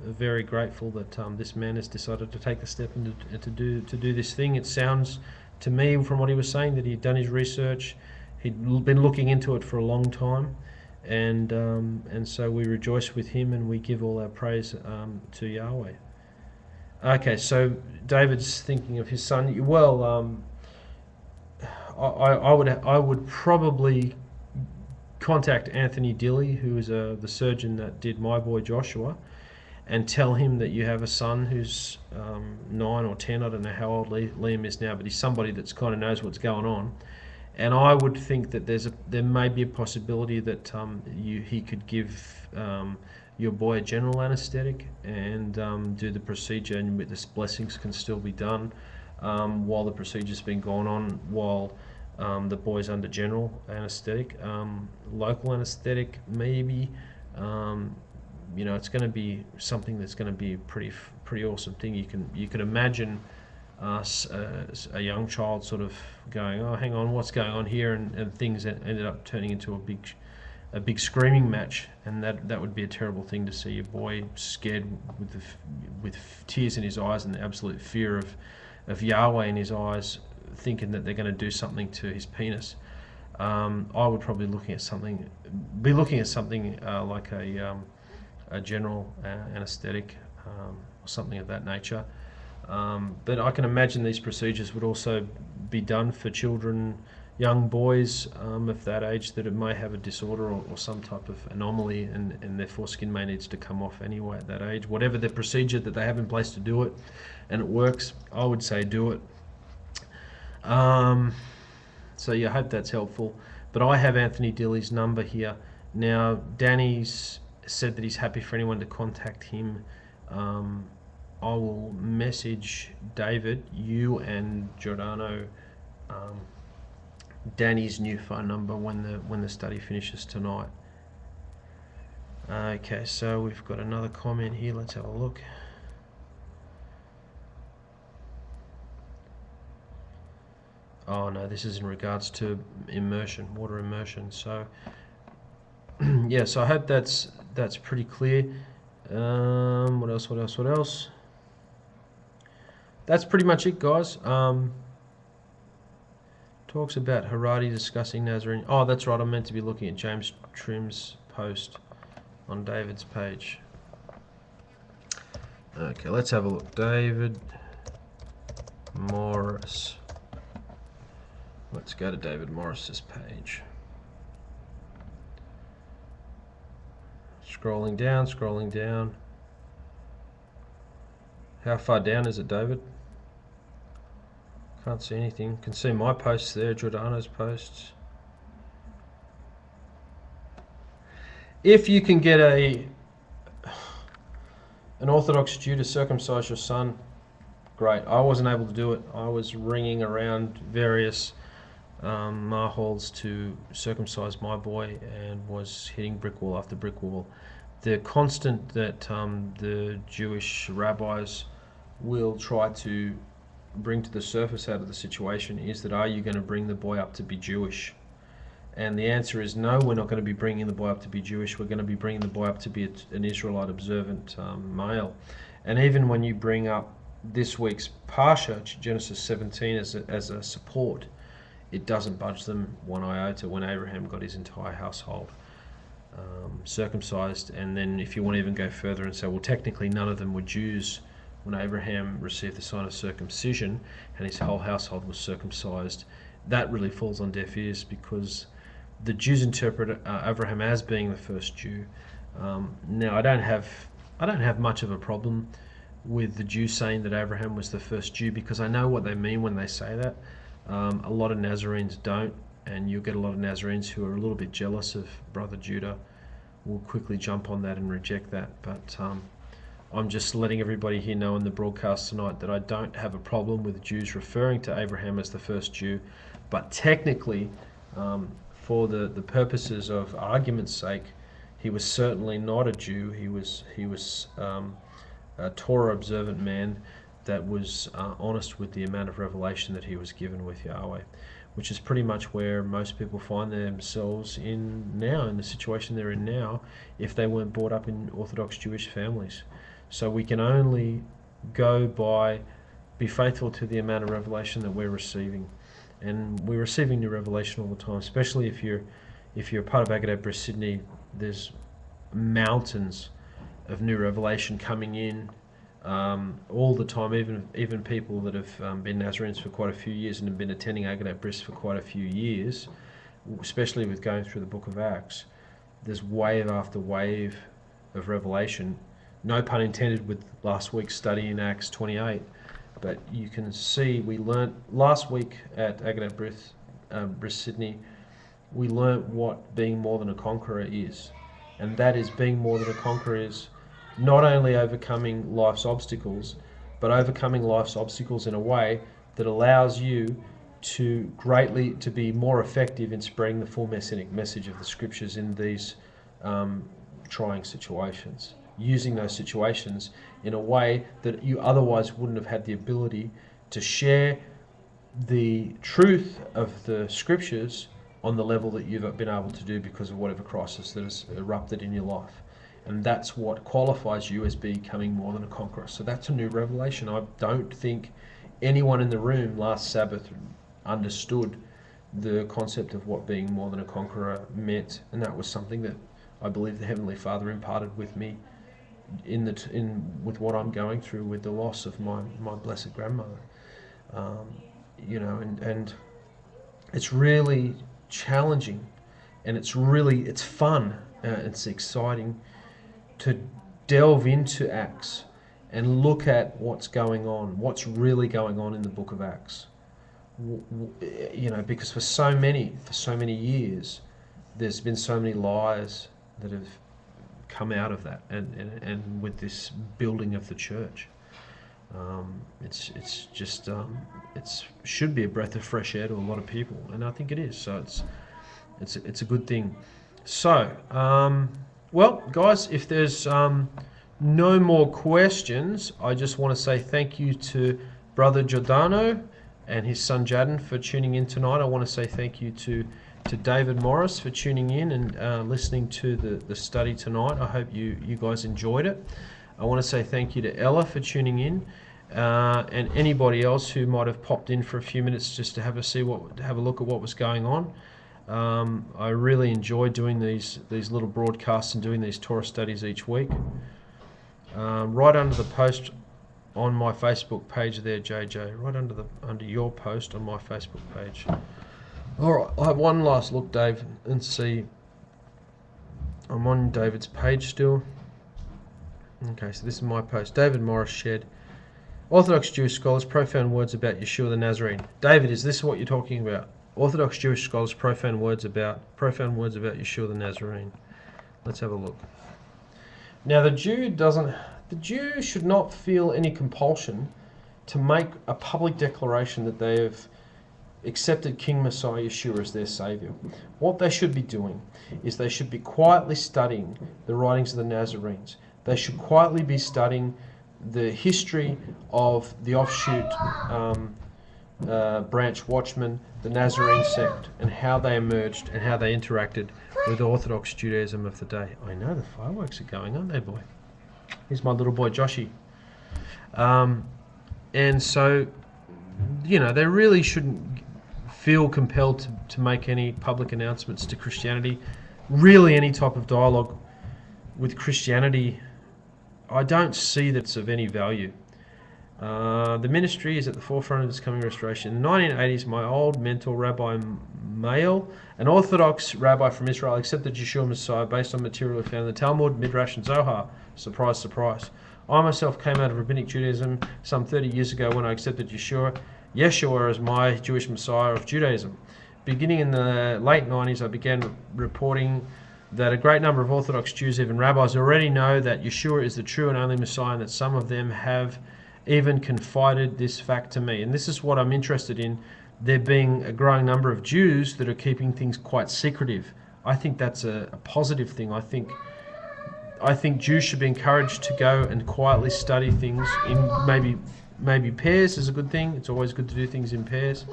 very grateful that this man has decided to take the step and to do this thing. It sounds to me, from what he was saying, that he'd done his research, he'd been looking into it for a long time, and so we rejoice with him and we give all our praise to Yahweh. Okay, so David's thinking of his son. Well, I would probably contact Anthony Dilly, who is the surgeon that did my boy Joshua, and tell him that you have a son who's 9 or 10. I don't know how old Liam is now, but he's somebody that's kind of knows what's going on, And I would think that there may be a possibility that he could give your boy a general anaesthetic and do the procedure, and the blessings can still be done while the procedure's been going on, while the boy's under general anaesthetic. Local anaesthetic, maybe. It's going to be something that's going to be a pretty awesome thing. You can imagine a young child sort of going, oh, hang on, what's going on here, and things ended up turning into a big screaming match, and that would be a terrible thing to see your boy scared with tears in his eyes and the absolute fear of Yahweh in his eyes, thinking that they're going to do something to his penis. I would probably be looking at something like a general anaesthetic or something of that nature. But I can imagine these procedures would also be done for children, young boys of that age that it may have a disorder or some type of anomaly, and their foreskin may needs to come off anyway at that age. Whatever the procedure that they have in place to do it, and it works, I would say do it. So yeah, I hope that's helpful. But I have Anthony Dilly's number here. Now, Danny's said that he's happy for anyone to contact him. I will message David, you and Giordano, Danny's new phone number when the study finishes tonight. Okay, so we've got another comment here. Let's have a look. Oh no, this is in regards to immersion, water immersion. So yeah, so I hope that's pretty clear. What else? That's pretty much it, guys. Talks about Haradi discussing Nazarene. Oh, that's right. I'm meant to be looking at James Trimm's post on David's page. Okay, let's have a look. David Morris. Let's go to David Morris's page. Scrolling down. How far down is it, David? Can't see anything. Can see my posts there, Giordano's posts. If you can get an Orthodox Jew to circumcise your son, great. I wasn't able to do it. I was ringing around various Mahols to circumcise my boy and was hitting brick wall after brick wall. The constant that the Jewish rabbis will try to bring to the surface out of the situation is that, are you going to bring the boy up to be Jewish? And the answer is no, we're not going to be bringing the boy up to be Jewish. We're going to be bringing the boy up to be an Israelite observant male. And even when you bring up this week's Parsha, Genesis 17, as a support, it doesn't budge them one iota when Abraham got his entire household circumcised. And then if you want to even go further and say, well, technically none of them were Jews when Abraham received the sign of circumcision and his whole household was circumcised, that really falls on deaf ears, because the Jews interpret Abraham as being the first Jew. Now, I don't have much of a problem with the Jews saying that Abraham was the first Jew, because I know what they mean when they say that. A lot of Nazarenes don't, and you'll get a lot of Nazarenes who are a little bit jealous of Brother Judah, will quickly jump on that and reject that. But I'm just letting everybody here know in the broadcast tonight that I don't have a problem with Jews referring to Abraham as the first Jew, but technically, for the purposes of argument's sake, he was certainly not a Jew. He was a Torah observant man that was honest with the amount of revelation that he was given with Yahweh, which is pretty much where most people find themselves in now, in the situation they're in now, if they weren't brought up in Orthodox Jewish families. So we can only go by, be faithful to the amount of revelation that we're receiving. And we're receiving new revelation all the time, especially if you're a part of Agadat Bris Sydney. There's mountains of new revelation coming in all the time. Even people that have been Nazarenes for quite a few years and have been attending Agadat Bris for quite a few years, especially with going through the book of Acts, there's wave after wave of revelation. No pun intended with last week's study in Acts 28. But you can see, we learnt last week at Agadat Bris, Sydney, we learnt what being more than a conqueror is. And that is, being more than a conqueror is not only overcoming life's obstacles, but overcoming life's obstacles in a way that allows you to be more effective in spreading the full messianic message of the scriptures in these trying situations, using those situations in a way that you otherwise wouldn't have had the ability to share the truth of the scriptures on the level that you've been able to do because of whatever crisis that has erupted in your life. And that's what qualifies you as becoming more than a conqueror. So that's a new revelation. I don't think anyone in the room last Sabbath understood the concept of what being more than a conqueror meant, and that was something that I believe the Heavenly Father imparted with me with what I'm going through with the loss of my blessed grandmother. And it's really challenging, and it's fun, it's exciting to delve into Acts and look at what's really going on in the book of Acts. Because for so many years there's been so many lies that have come out of that, and with this building of the church, it's just it should be a breath of fresh air to a lot of people, and I think it is. So it's a good thing. So well, guys, if there's no more questions, I just want to say thank you to Brother Giordano and his son Jadon for tuning in tonight. I want to say thank you to David Morris for tuning in and listening to the study tonight. I hope you guys enjoyed it. I want to say thank you to Ella for tuning in, and anybody else who might have popped in for a few minutes just to have a look at what was going on. I really enjoy doing these little broadcasts and doing these Torah studies each week. Right under the post on my Facebook page there, JJ, right under your post on my Facebook page. All right, I'll have one last look, Dave, and see. I'm on David's page still. Okay, so this is my post. David Morris shared, Orthodox Jewish scholars, profound words about Yeshua the Nazarene. David, is this what you're talking about? Orthodox Jewish scholars, profound words about Yeshua the Nazarene. Let's have a look. Now, the Jew should not feel any compulsion to make a public declaration that they have accepted King Messiah Yeshua as their Saviour. What they should be doing is they should be quietly studying the writings of the Nazarenes. They should quietly be studying the history of the offshoot branch Watchmen, the Nazarene sect, and how they emerged and how they interacted with Orthodox Judaism of the day. I know the fireworks are going, aren't they, boy? Here's my little boy Joshy. And so, they really shouldn't feel compelled to make any public announcements to Christianity. Really, any type of dialogue with Christianity, I don't see that's of any value. The ministry is at the forefront of this coming restoration. In the 1980s, my old mentor, Rabbi Mael, an Orthodox rabbi from Israel, accepted Yeshua Messiah based on material found in the Talmud, Midrash, and Zohar. Surprise, surprise. I myself came out of Rabbinic Judaism some 30 years ago when I accepted Yeshua as my Jewish Messiah of Judaism. Beginning in the late 90s, I began reporting that a great number of Orthodox Jews, even rabbis, already know that Yeshua is the true and only Messiah, and that some of them have even confided this fact to me. And this is what I'm interested in, there being a growing number of Jews that are keeping things quite secretive. I think that's a positive thing. I think Jews should be encouraged to go and quietly study things in maybe pairs is a good thing. It's always good to do things in pairs,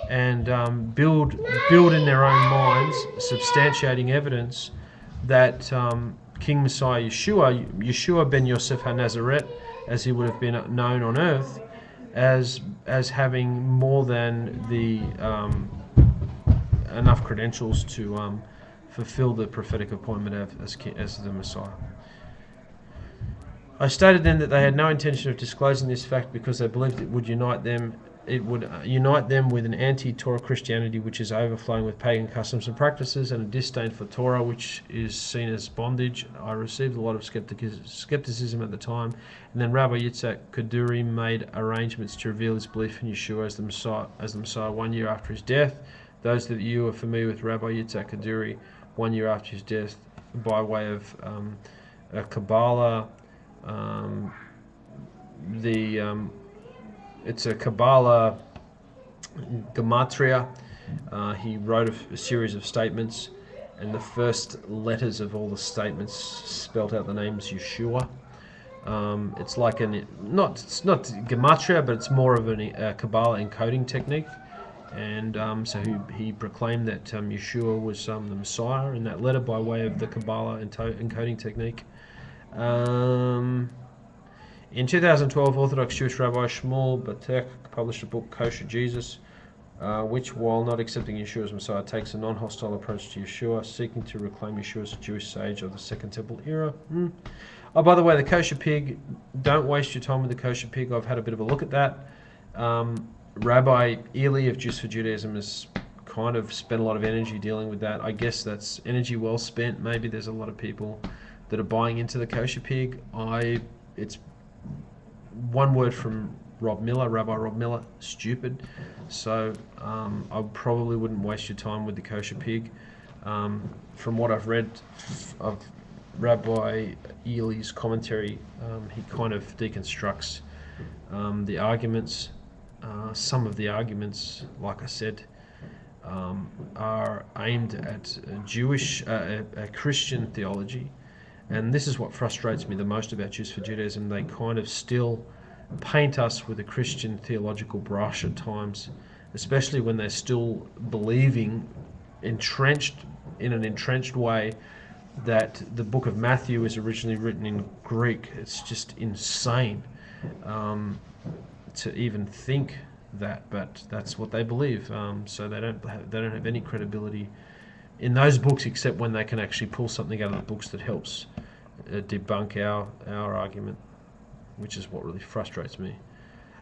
and build in their own minds, substantiating evidence that King Messiah Yeshua ben Yosef HaNazaret, as he would have been known on earth, as having more than the enough credentials to fulfill the prophetic appointment as the Messiah. I stated then that they had no intention of disclosing this fact because they believed it would unite them with an anti-Torah Christianity which is overflowing with pagan customs and practices, and a disdain for Torah which is seen as bondage. I received a lot of skepticism at the time, and then Rabbi Yitzhak Kaduri made arrangements to reveal his belief in Yeshua as the Messiah 1 year after his death. Those that you are familiar with Rabbi Yitzhak Kaduri, 1 year after his death, by way of a Kabbalah, it's a Kabbalah gematria. He wrote a series of statements, and the first letters of all the statements spelt out the names Yeshua. It's like it's not gematria, but it's more of a Kabbalah encoding technique. And so he proclaimed that Yeshua was the Messiah in that letter by way of the Kabbalah encoding technique. In 2012, Orthodox Jewish Rabbi Shmuel Batek published a book, Kosher Jesus, which, while not accepting Yeshua as Messiah, takes a non-hostile approach to Yeshua, seeking to reclaim Yeshua as a Jewish sage of the Second Temple era. Oh, by the way, the kosher pig, don't waste your time with the kosher pig. I've had a bit of a look at that. Rabbi Ely of Jews for Judaism has kind of spent a lot of energy dealing with that. I guess that's energy well spent. Maybe there's a lot of people that are buying into the kosher pig. It's one word from Rabbi Rob Miller, stupid. So I probably wouldn't waste your time with the kosher pig. From what I've read of Rabbi Ely's commentary, he kind of deconstructs the arguments. Some of the arguments, like I said, are aimed at Jewish, Christian theology, and this is what frustrates me the most about Jews for Judaism. They kind of still paint us with a Christian theological brush at times, especially when they're still believing, entrenched way, that the book of Matthew is originally written in Greek. It's just insane to even think that, but that's what they believe. So they don't have any credibility in those books, except when they can actually pull something out of the books that helps debunk our argument, which is what really frustrates me.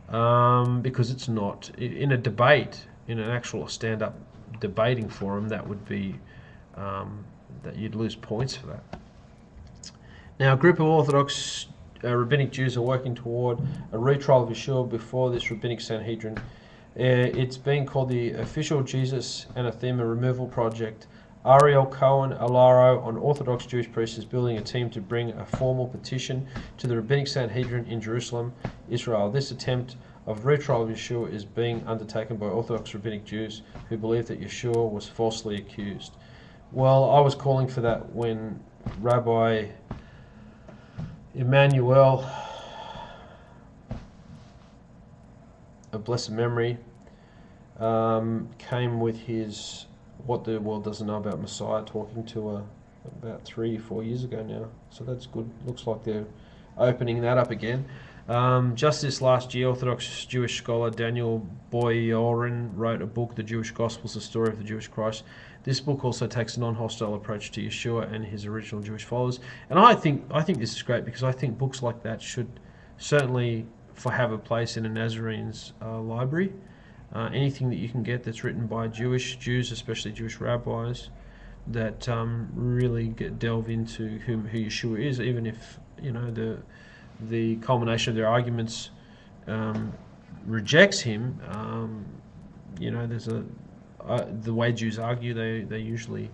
Because it's not in a debate, in an actual stand-up debating forum, that would be that you'd lose points for that. Now, a group of Orthodox rabbinic Jews are working toward a retrial of Yeshua before this rabbinic Sanhedrin. It's being called the Official Jesus Anathema Removal Project. Ariel Cohen Alaro, an Orthodox Jewish priest, is building a team to bring a formal petition to the rabbinic Sanhedrin in Jerusalem, Israel. This attempt of retrial of Yeshua is being undertaken by Orthodox rabbinic Jews who believe that Yeshua was falsely accused. Well, I was calling for that when Rabbi Emmanuel of blessed memory came with his What the World Doesn't Know About Messiah, talking to about 3-4 years ago now. So that's good. Looks like they're opening that up again. Just this last year, Orthodox Jewish scholar Daniel Boyarin wrote a book, The Jewish Gospels, The Story of the Jewish Christ. This book also takes a non-hostile approach to Yeshua and his original Jewish followers. And I think this is great, because I think books like that should certainly have a place in a Nazarene's library. Anything that you can get that's written by Jews, especially Jewish rabbis, that really delve into who Yeshua is, even if the culmination of their arguments rejects him. There's the way Jews argue, they usually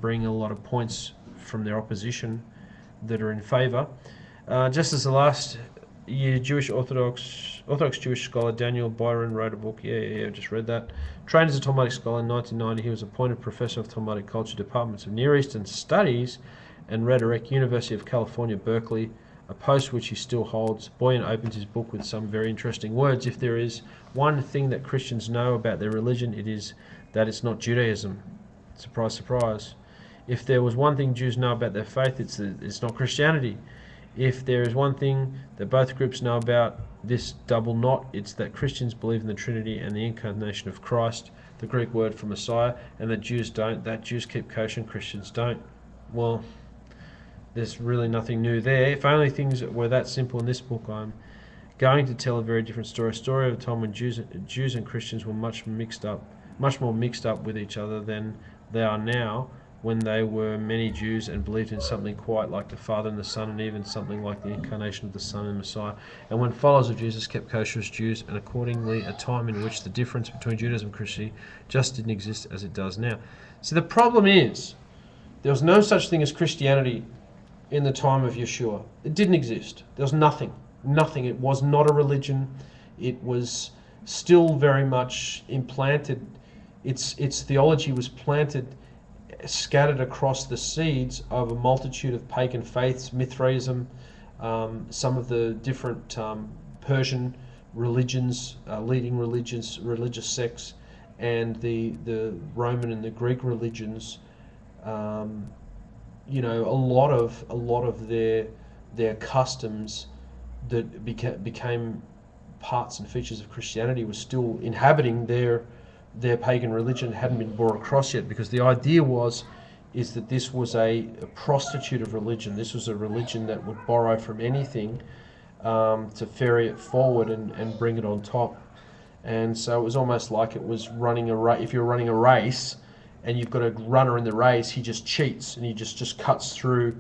bring a lot of points from their opposition that are in favor. Just as the last year, Orthodox Jewish scholar Daniel Byron wrote a book. I just read that. Trained as a Talmudic scholar in 1990, he was appointed professor of Talmudic culture, departments of Near Eastern Studies and Rhetoric, University of California, Berkeley, a post which he still holds. Boyan opens his book with some very interesting words. If there is one thing that Christians know about their religion, it is that it's not Judaism. Surprise, surprise. If there was one thing Jews know about their faith, it's that it's not Christianity. If there is one thing that both groups know about this double knot, it's that Christians believe in the Trinity and the incarnation of Christ, the Greek word for Messiah, and that Jews don't. That Jews keep kosher and Christians don't. Well, there's really nothing new there. If only things were that simple in this book, I'm going to tell a very different story. A story of a time when Jews and Christians were much more mixed up with each other than they are now. when they were many Jews and believed in something quite like the Father and the Son, and even something like the incarnation of the Son and Messiah. And when followers of Jesus kept kosher as Jews, and accordingly a time in which the difference between Judaism and Christianity just didn't exist as it does now. So the problem is, there was no such thing as Christianity in the time of Yeshua. It didn't exist. There was nothing. Nothing. It was not a religion. It was still very much implanted. Its theology was planted, scattered across the seeds of a multitude of pagan faiths, Mithraism, some of the different Persian religions, leading religious sects, and the Roman and the Greek religions. You know, a lot of their customs that became parts and features of Christianity was still inhabiting their pagan religion. Hadn't been brought across yet, because the idea is that this was a prostitute of religion. This was a religion that would borrow from anything to ferry it forward and bring it on top. And so it was almost like it was running a race. If you're running a race and you've got a runner in the race, he just cheats and he just cuts through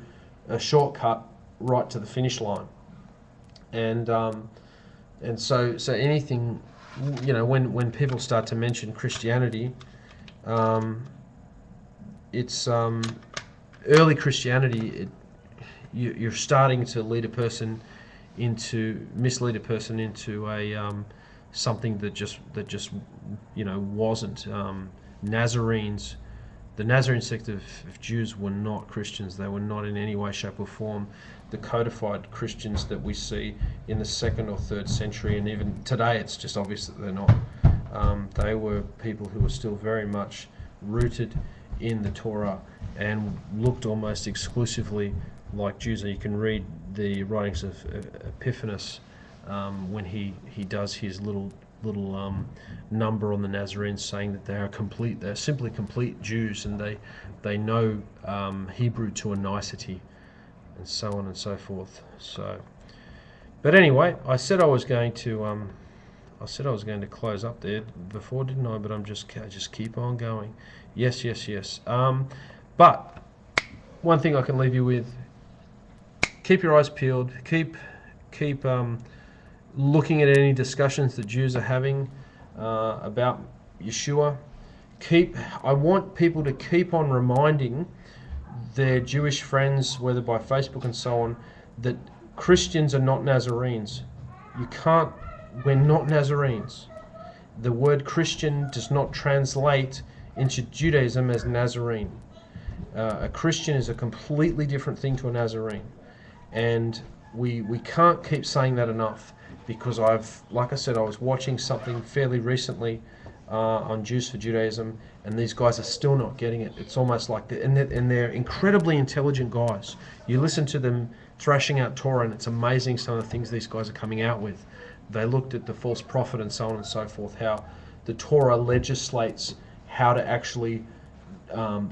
a shortcut right to the finish line. And so anything, you know, when people start to mention Christianity, it's early Christianity. You're starting to mislead a person into a something that just you know wasn't. Nazarenes, the Nazarene sect of Jews were not Christians. They were not in any way, shape, or form the codified Christians that we see in the 2nd or 3rd century, and even today it's just obvious that they're not. They were people who were still very much rooted in the Torah and looked almost exclusively like Jews. And you can read the writings of Epiphanius when he does his little number on the Nazarenes, saying that they're simply complete Jews, and they know Hebrew to a nicety, and so on and so forth. So, but anyway, I said I was going to close up there before, didn't I? But I just keep on going. Yes. But one thing I can leave you with: keep your eyes peeled. Keep looking at any discussions that Jews are having about Yeshua. I want people to keep on reminding their Jewish friends, whether by Facebook and so on, that Christians are not Nazarenes. We're not Nazarenes. The word Christian does not translate into Judaism as Nazarene. A Christian is a completely different thing to a Nazarene. And we can't keep saying that enough, because like I said, I was watching something fairly recently on Jews for Judaism, and these guys are still not getting it. It's almost like they're incredibly intelligent guys. You listen to them thrashing out Torah, and it's amazing some of the things these guys are coming out with. They looked at the false prophet and so on and so forth, how the Torah legislates how to actually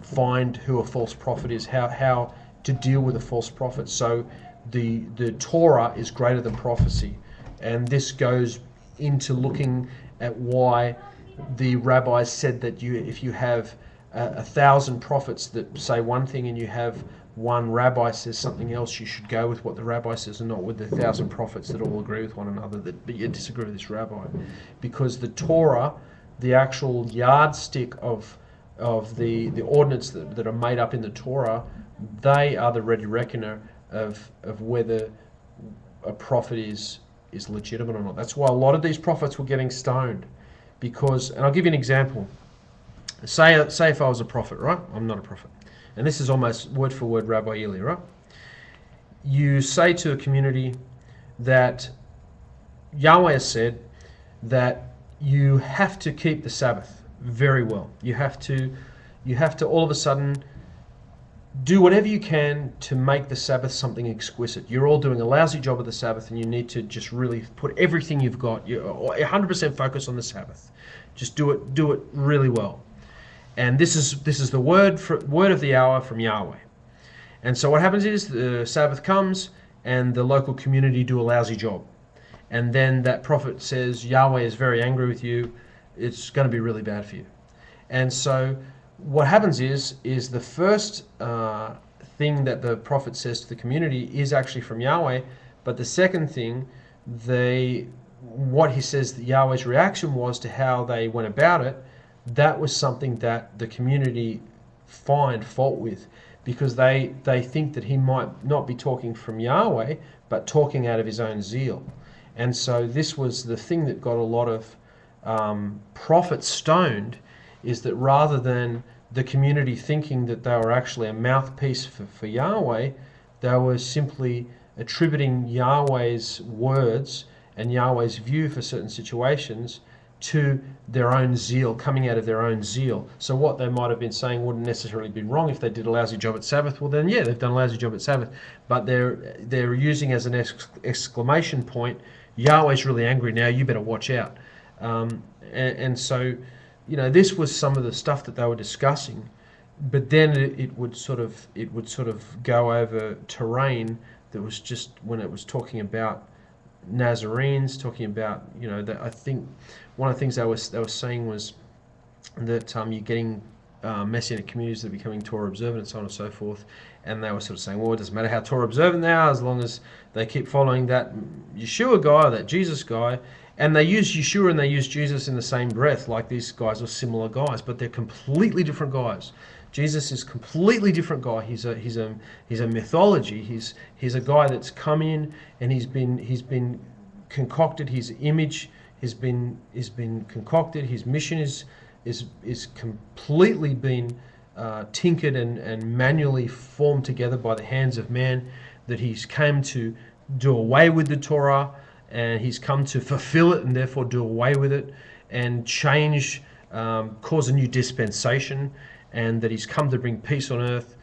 find who a false prophet is, how to deal with a false prophet. So the Torah is greater than prophecy. And this goes into looking at why the rabbis said that if you have 1,000 prophets that say one thing and you have one rabbi says something else, you should go with what the rabbi says and not with the 1,000 prophets that all agree with one another, but you disagree with this rabbi. Because the Torah, the actual yardstick of the ordinance that are made up in the Torah, they are the ready reckoner of whether a prophet is legitimate or not. That's why a lot of these prophets were getting stoned, because, and I'll give you an example. Say if I was a prophet, right? I'm not a prophet. And this is almost word for word Rabbi Eli, right? You say to a community that Yahweh has said that you have to keep the Sabbath very well. You have to all of a sudden do whatever you can to make the Sabbath something exquisite. You're all doing a lousy job of the Sabbath, and you need to just really put everything you've got. You're 100% focused on the Sabbath. Just do it really well. And this is the word of the hour from Yahweh. And so what happens is the Sabbath comes, and the local community do a lousy job. And then that prophet says, Yahweh is very angry with you. It's going to be really bad for you. And so what happens is the first thing that the prophet says to the community is actually from Yahweh, but the second thing, what he says that Yahweh's reaction was to how they went about it, that was something that the community find fault with, because they think that he might not be talking from Yahweh, but talking out of his own zeal. And so this was the thing that got a lot of prophets stoned, is that rather than the community thinking that they were actually a mouthpiece for Yahweh, they were simply attributing Yahweh's words and Yahweh's view for certain situations to their own zeal, coming out of their own zeal. So what they might have been saying wouldn't necessarily be wrong if they did a lousy job at Sabbath. Well, then, yeah, they've done a lousy job at Sabbath, but they're using as an exclamation point, Yahweh's really angry now, you better watch out. And so, this was some of the stuff that they were discussing, but then it would sort of go over terrain that was just when it was talking about Nazarenes, talking about that. I think one of the things they were saying was that you're getting Messianic communities that are becoming Torah observant and so on and so forth, and they were sort of saying, well, it doesn't matter how Torah observant they are as long as they keep following that Yeshua guy or that Jesus guy. And they use Yeshua and they use Jesus in the same breath, like these guys are similar guys, but they're completely different guys. Jesus is a completely different guy. He's a mythology. He's a guy that's come in and he's been concocted. His image has been concocted. His mission is completely been tinkered and manually formed together by the hands of man. That he's came to do away with the Torah, and he's come to fulfill it and therefore do away with it and change, cause a new dispensation, and that he's come to bring peace on earth.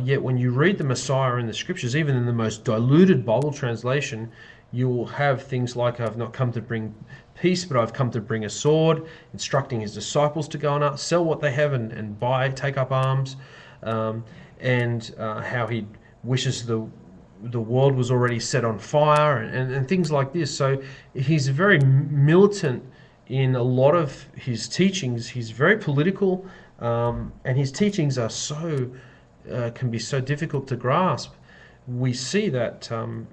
Yet when you read the Messiah in the scriptures, even in the most diluted Bible translation, you will have things like, I've not come to bring peace, but I've come to bring a sword, instructing his disciples to go and sell what they have and take up arms, and how he wishes the world was already set on fire and things like this. So he's very militant in a lot of his teachings. He's very political, and his teachings are can be so difficult to grasp. We see that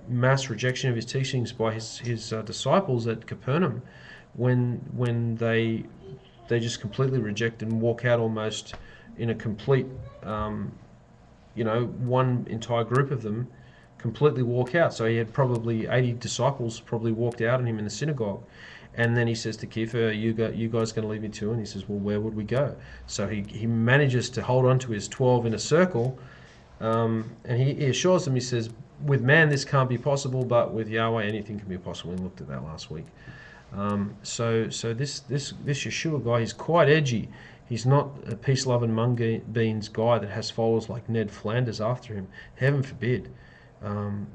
mass rejection of his teachings by his disciples at Capernaum, when they just completely reject and walk out almost in a complete, one entire group of them completely walk out. So he had probably 80 disciples probably walked out on him in the synagogue. And then he says to Kepha, you guys going to leave me too? And he says, well, where would we go? So he manages to hold on to his 12 in a circle, and he assures them, he says, with man this can't be possible, but with Yahweh anything can be possible. We looked at that last week. So this Yeshua guy, he's quite edgy. He's not a peace-loving mung beans guy that has followers like Ned Flanders after him. Heaven forbid.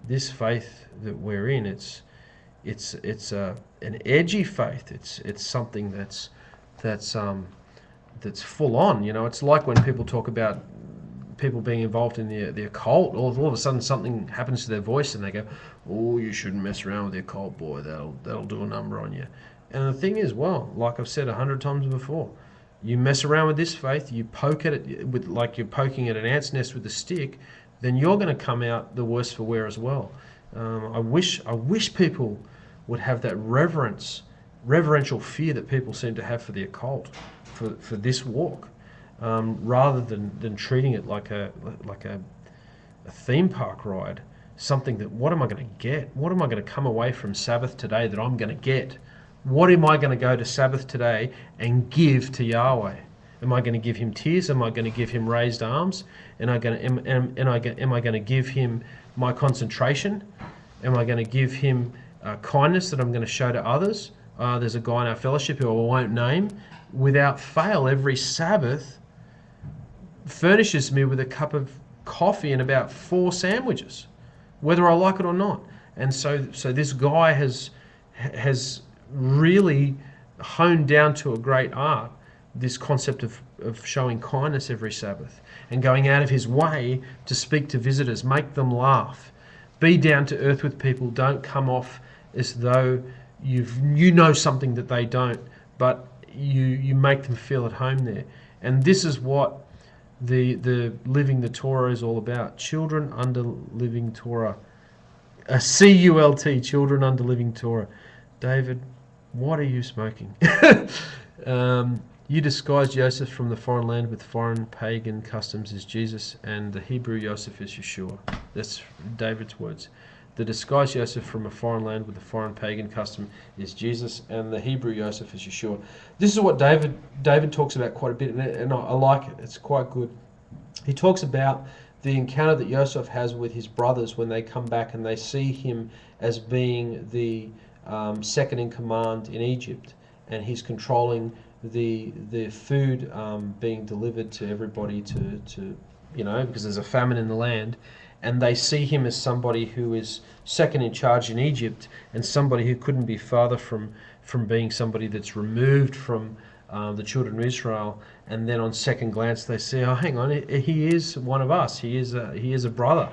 This faith that we're in, it's an edgy faith. It's something that's full on. It's like when people talk about people being involved in the occult. All of a sudden something happens to their voice and they go, "Oh, you shouldn't mess around with the occult, boy. That'll do a number on you." And the thing is, well, like I've said 100 times before, you mess around with this faith, you poke at it with like you're poking at an ant's nest with a stick, then you're going to come out the worse for wear as well. I wish people would have that reverential fear that people seem to have for the occult, for this walk, rather than treating it like a theme park ride, something that, what am I going to get? What am I going to come away from Sabbath today that I'm going to get? What am I going to go to Sabbath today and give to Yahweh? Am I going to give him tears? Am I going to give him raised arms? Am I going to give him my concentration? Am I going to give him kindness that I'm going to show to others? There's a guy in our fellowship who I won't name, without fail, every Sabbath furnishes me with a cup of coffee and about 4 sandwiches, whether I like it or not. And so this guy has really honed down to a great art this concept of showing kindness every Sabbath and going out of his way to speak to visitors, make them laugh, be down to earth with people. Don't come off as though you know something that they don't, but you make them feel at home there. And this is what the living the Torah is all about. Children under living Torah. CULT, children under living Torah. David, what are you smoking? You disguised Joseph from the foreign land with foreign pagan customs as Jesus, and the Hebrew Joseph is Yeshua. That's David's words. The disguised Joseph from a foreign land with a foreign pagan custom is Jesus, and the Hebrew Joseph is Yeshua. This is what David talks about quite a bit, and I like it. It's quite good. He talks about the encounter that Joseph has with his brothers when they come back and they see him as being the second in command in Egypt, and he's controlling the food being delivered to everybody to because there's a famine in the land, and they see him as somebody who is second in charge in Egypt, and somebody who couldn't be farther from being somebody that's removed from the children of Israel. And then on second glance they say, oh, hang on, he is one of us, he is a brother,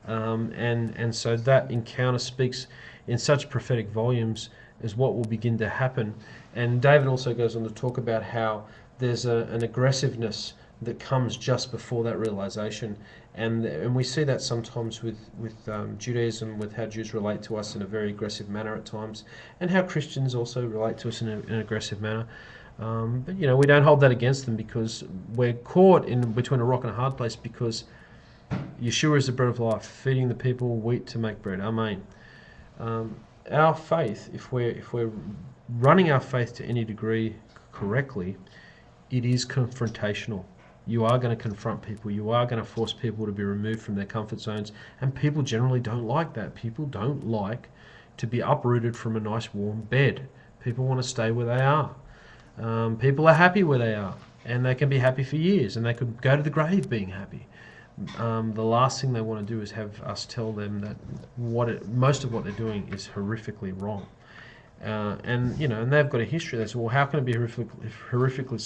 and so that encounter speaks in such prophetic volumes as what will begin to happen. And David also goes on to talk about how there's an aggressiveness that comes just before that realization, and we see that sometimes with Judaism, with how Jews relate to us in a very aggressive manner at times, and how Christians also relate to us in an aggressive manner. But we don't hold that against them, because we're caught in between a rock and a hard place, because Yeshua is the bread of life, feeding the people wheat to make bread. Amen. Our faith, if we're running our faith to any degree correctly, it is confrontational. You are going to confront people. You are going to force people to be removed from their comfort zones, and people generally don't like that. People don't like to be uprooted from a nice warm bed. People want to stay where they are. People are happy where they are, and they can be happy for years, and they could go to the grave being happy. The last thing they want to do is have us tell them that most of what they're doing is horrifically wrong. And they've got a history. They say, well, how can it be horrifically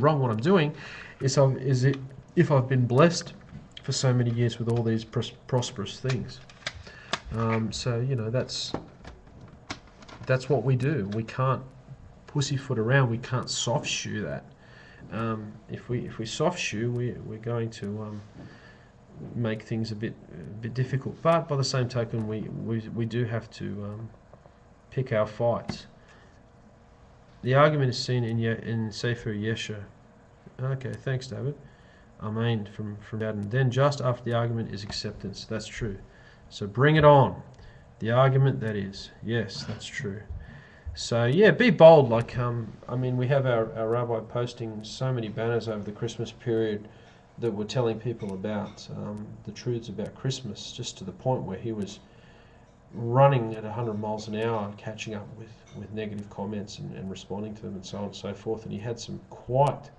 wrong what I'm doing? Is it if I've been blessed for so many years with all these prosperous things? That's what we do. We can't pussyfoot around. We can't soft shoe that. If we soft shoe, we're going to make things a bit difficult. But by the same token, we do have to pick our fights. The argument is seen in Sefer Yesher. Okay, thanks, David. Amen from Dad. And then just after the argument is acceptance. That's true. So bring it on. The argument, that is. Yes, that's true. So yeah, be bold. We have our rabbi posting so many banners over the Christmas period that were telling people about the truths about Christmas, just to the point where he was running at 100 miles an hour, catching up with negative comments and responding to them and so on and so forth. And he had some quite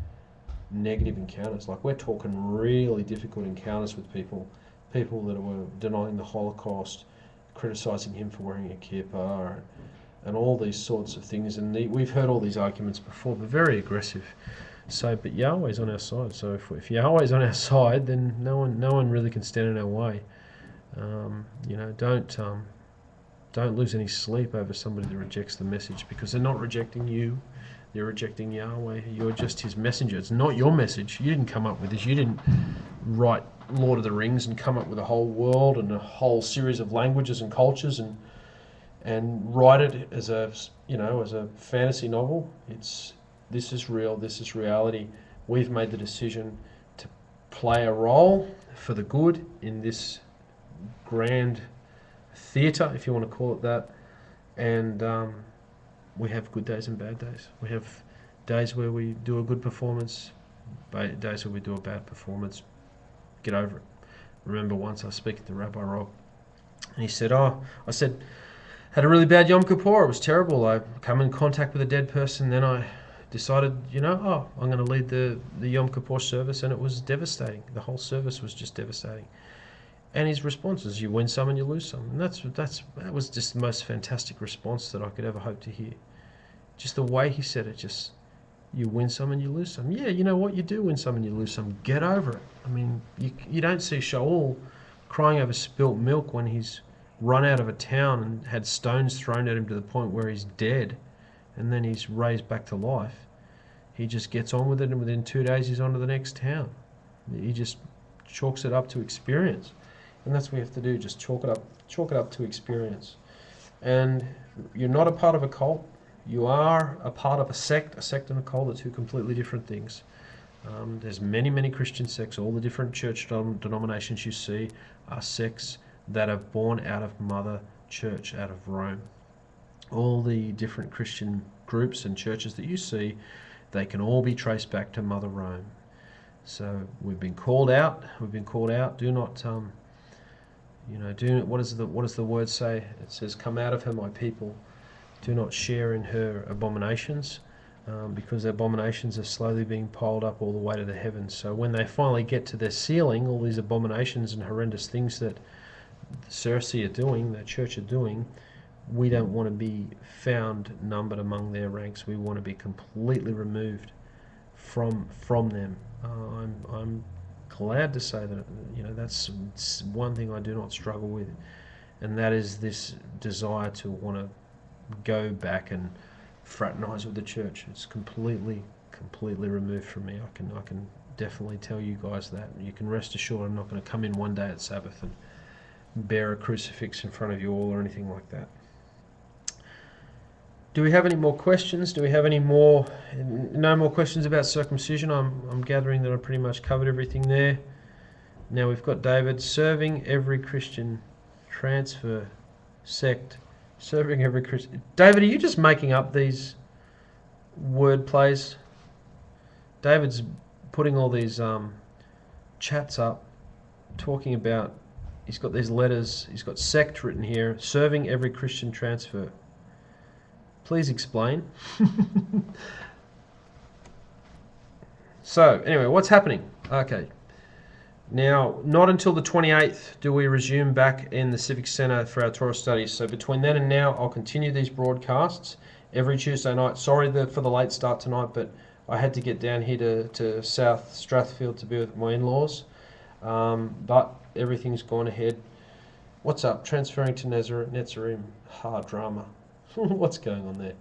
negative encounters. Like, we're talking really difficult encounters with people that were denying the Holocaust, criticizing him for wearing a kippah, and all these sorts of things. And we've heard all these arguments before, but very aggressive. So, but Yahweh's on our side. So if Yahweh's on our side, then no one really can stand in our way. Don't lose any sleep over somebody that rejects the message, because they're not rejecting you. They're rejecting Yahweh. You're just his messenger. It's not your message. You didn't come up with this. You didn't write Lord of the Rings and come up with a whole world and a whole series of languages and cultures and write it as a fantasy novel. This is real. This is reality. We've made the decision to play a role for the good in this grand theatre, if you want to call it that. And we have good days and bad days. We have days where we do a good performance, days where we do a bad performance. Get over it. Remember, once I was speaking to Rabbi Rob, and he said, I said, had a really bad Yom Kippur. It was terrible. I come in contact with a dead person. Then I decided, I'm going to lead the Yom Kippur service, and it was devastating. The whole service was just devastating. And his response is, you win some and you lose some. And that was just the most fantastic response that I could ever hope to hear. Just the way he said it, just, you win some and you lose some. Yeah, you know what? You do win some and you lose some. Get over it. I mean, you don't see Shaul crying over spilt milk when he's run out of a town and had stones thrown at him to the point where he's dead, and then he's raised back to life. he just gets on with it, and within 2 days he's on to the next town. He just chalks it up to experience. And that's what we have to do, just chalk it up to experience. And you're not a part of a cult. You are a part of a sect. A sect and a cult are two completely different things. There's many Christian sects. All the different church denominations you see are sects that are born out of Mother Church, out of Rome. All the different Christian groups and churches that you see, they can all be traced back to Mother Rome. So we've been called out. Do not, what does the word say? It says, "Come out of her, my people. Do not share in her abominations," because the abominations are slowly being piled up all the way to the heavens. So when they finally get to their ceiling, all these abominations and horrendous things that the Cersei are doing, the church are doing, we don't want to be found numbered among their ranks. We want to be completely removed from them. I'm glad to say that that's one thing I do not struggle with, and that is this desire to want to go back and fraternize with the church. It's completely removed from me. I can definitely tell you guys that. You can rest assured I'm not going to come in one day at Sabbath and bear a crucifix in front of you all or anything like that. Do we have any more questions? Do we have any more? No more questions about circumcision. I'm gathering that I pretty much covered everything there. Now we've got David, serving every Christian transfer sect. Serving every Christian. David, are you just making up these word plays? David's putting all these chats up, talking about, he's got these letters, he's got sect written here, serving every Christian transfer. Please explain. So, anyway, what's happening? Okay. Now, not until the 28th do we resume back in the Civic Centre for our Torah studies. So between then and now, I'll continue these broadcasts every Tuesday night. Sorry for the late start tonight, but I had to get down here to South Strathfield to be with my in-laws. But everything's gone ahead. What's up? Transferring to Netzarim. Hard drama. What's going on there?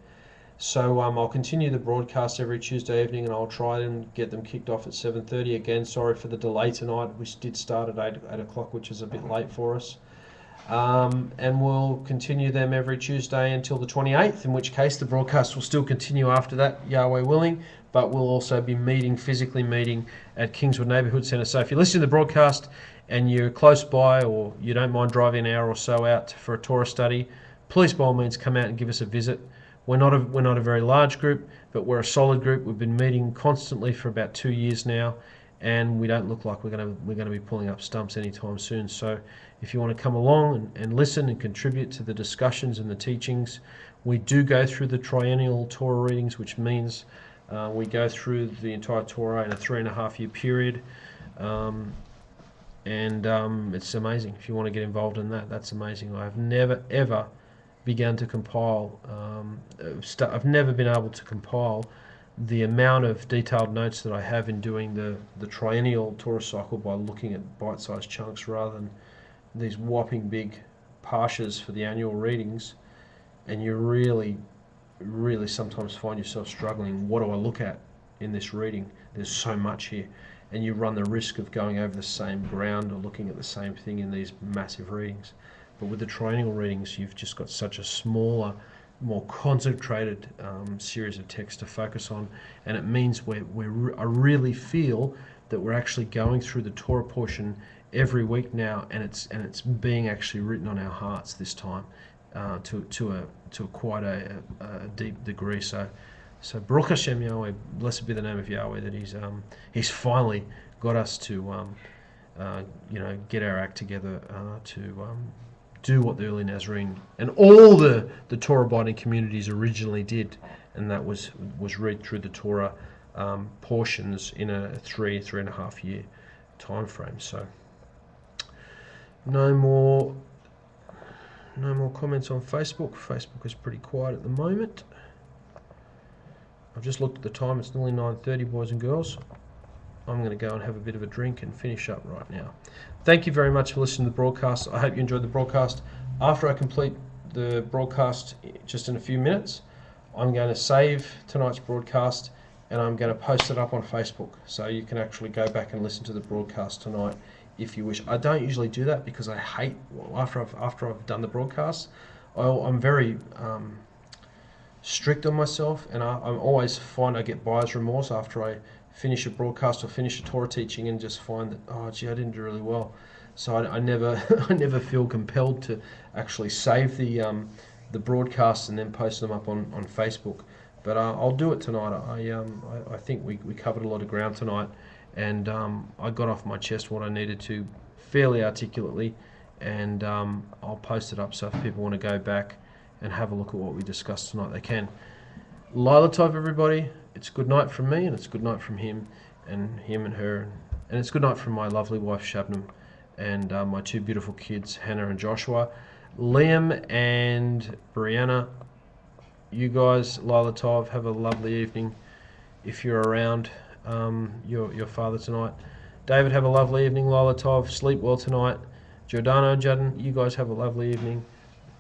So I'll continue the broadcast every Tuesday evening, and I'll try and get them kicked off at 7:30. Again, sorry for the delay tonight. We did start at 8 o'clock, which is a bit late for us. And we'll continue them every Tuesday until the 28th, in which case the broadcast will still continue after that, Yahweh willing, but we'll also be physically meeting at Kingswood Neighbourhood Centre. So if you listen to the broadcast and you're close by, or you don't mind driving an hour or so out for a Torah study, please by all means come out and give us a visit. We're not a very large group, but we're a solid group. We've been meeting constantly for about 2 years now, and we don't look like we're going to be pulling up stumps anytime soon. So if you want to come along and listen and contribute to the discussions and the teachings, we do go through the triennial Torah readings, which means we go through the entire Torah in a 3.5 year period. It's amazing. If you want to get involved in that, that's amazing. I've never ever begun to compile. I've never been able to compile the amount of detailed notes that I have in doing the triennial Torah cycle by looking at bite-sized chunks rather than these whopping big parshas for the annual readings. And you really sometimes find yourself struggling. What do I look at in this reading? There's so much here. And you run the risk of going over the same ground or looking at the same thing in these massive readings. But with the triennial readings, you've just got such a smaller, more concentrated series of text to focus on, and it means I really feel that we're actually going through the Torah portion every week now, and it's being actually written on our hearts this time to quite a deep degree. So Baruch Hashem Yahweh, blessed be the name of Yahweh, that He's finally got us to get our act together to do what the early Nazarene and all the Torah-abiding communities originally did, and that was read through the Torah portions in a 3.5 year time frame. So no more comments on Facebook. Facebook is pretty quiet at the moment. I've just looked at the time. It's nearly 9:30, boys and girls. I'm going to go and have a bit of a drink and finish up right now. Thank you very much for listening to the broadcast. I hope you enjoyed the broadcast. After I complete the broadcast just in a few minutes, I'm going to save tonight's broadcast and I'm going to post it up on Facebook, so you can actually go back and listen to the broadcast tonight if you wish. I don't usually do that because I hate, after I've done the broadcast, I'm very strict on myself, and I'm always find I get buyer's remorse after I finish a broadcast or finish a Torah teaching and just find that, oh gee, I didn't do really well. So I never I never feel compelled to actually save the broadcasts and then post them up on Facebook. But I'll do it tonight. I think we covered a lot of ground tonight, and I got off my chest what I needed to fairly articulately, and I'll post it up so if people want to go back and have a look at what we discussed tonight, they can. Lila Tov, everybody. It's good night from me, and it's good night from him and her, and it's good night from my lovely wife Shabnam, and my two beautiful kids Hannah and Joshua. Liam and Brianna, you guys, Lila Tov, have a lovely evening if you're around your father tonight. David, have a lovely evening. Lila Tov, sleep well tonight. Giordano, Judden, you guys have a lovely evening.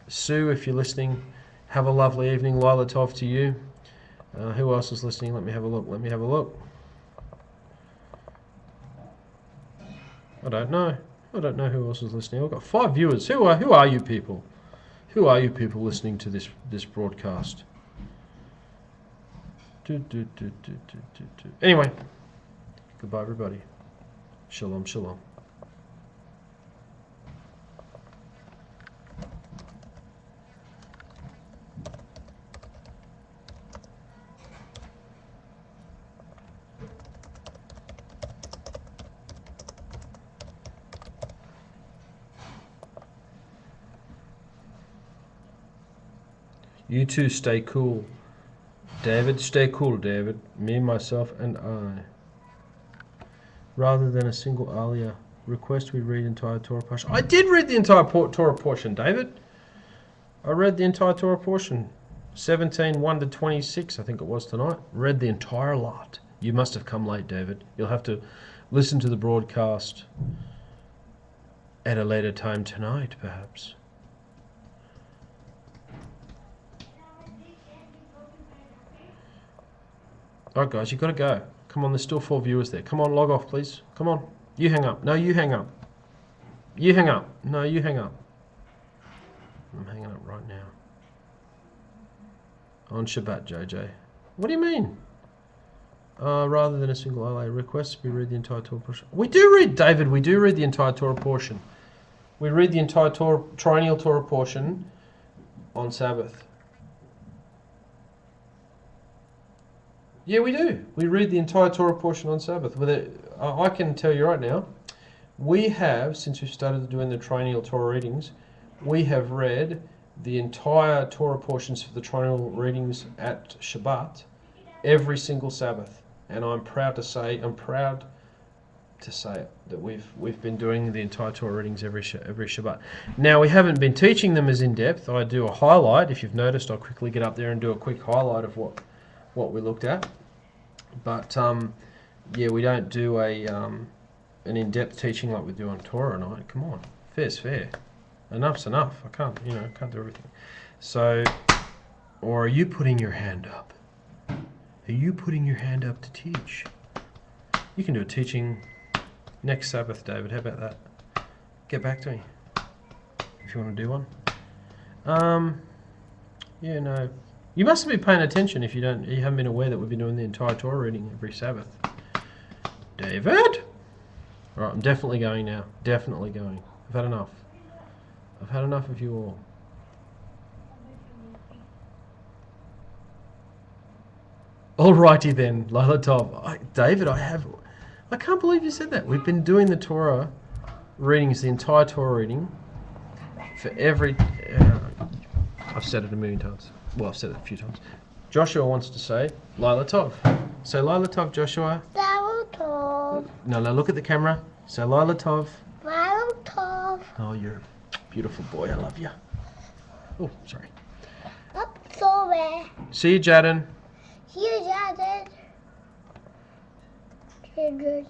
Sue, if you're listening, have a lovely evening. Lila Tov to you. Who else is listening? Let me have a look. I don't know who else is listening. I've got 5 viewers. Who are you people? Who are you people listening to this broadcast? Anyway, goodbye everybody. Shalom, shalom. You two stay cool. David, stay cool, David. Me, myself, and I. Rather than a single aliyah, request we read entire Torah portion. I did read the entire Torah portion, David. I read the entire Torah portion. 17, 1 to 26, I think it was tonight. Read the entire lot. You must have come late, David. You'll have to listen to the broadcast at a later time tonight, perhaps. Alright guys, you've got to go. Come on, there's still 4 viewers there. Come on, log off please. Come on. You hang up. No, you hang up. You hang up. No, you hang up. I'm hanging up right now. On Shabbat, JJ. What do you mean? Rather than a single LA request, we read the entire Torah portion. We do read, David, we do read the entire Torah portion. We read the entire triennial Torah portion on Sabbath. Yeah, we do. We read the entire Torah portion on Sabbath. I can tell you right now, we have, since we started doing the triennial Torah readings, we have read the entire Torah portions for the triennial readings at Shabbat every single Sabbath. And I'm proud to say it, that we've been doing the entire Torah readings every Shabbat. Now, we haven't been teaching them as in depth. I do a highlight. If you've noticed, I'll quickly get up there and do a quick highlight of what we looked at. But yeah, we don't do an in-depth teaching like we do on Torah night. Come on, fair's fair. Enough's enough. I can't do everything. So, or are you putting your hand up? Are you putting your hand up to teach? You can do a teaching next Sabbath, David. How about that? Get back to me if you want to do one. Yeah, no. You mustn't be paying attention if you haven't been aware that we've been doing the entire Torah reading every Sabbath. David? Alright, I'm definitely going now. Definitely going. I've had enough. I've had enough of you all. Alrighty then, Lila Tov. David, I can't believe you said that. We've been doing the Torah readings, the entire Torah reading, for every... I've said it a million times. Well, I've said it a few times. Joshua wants to say Lila Tov. Say Lila Tov, Joshua. Lila Tov. No, look at the camera. Say Lila Tov. Lila Tov. Oh, you're a beautiful boy. I love you. Oh, sorry. Up sorry. See you, Jadden. See you, Jadden. Good.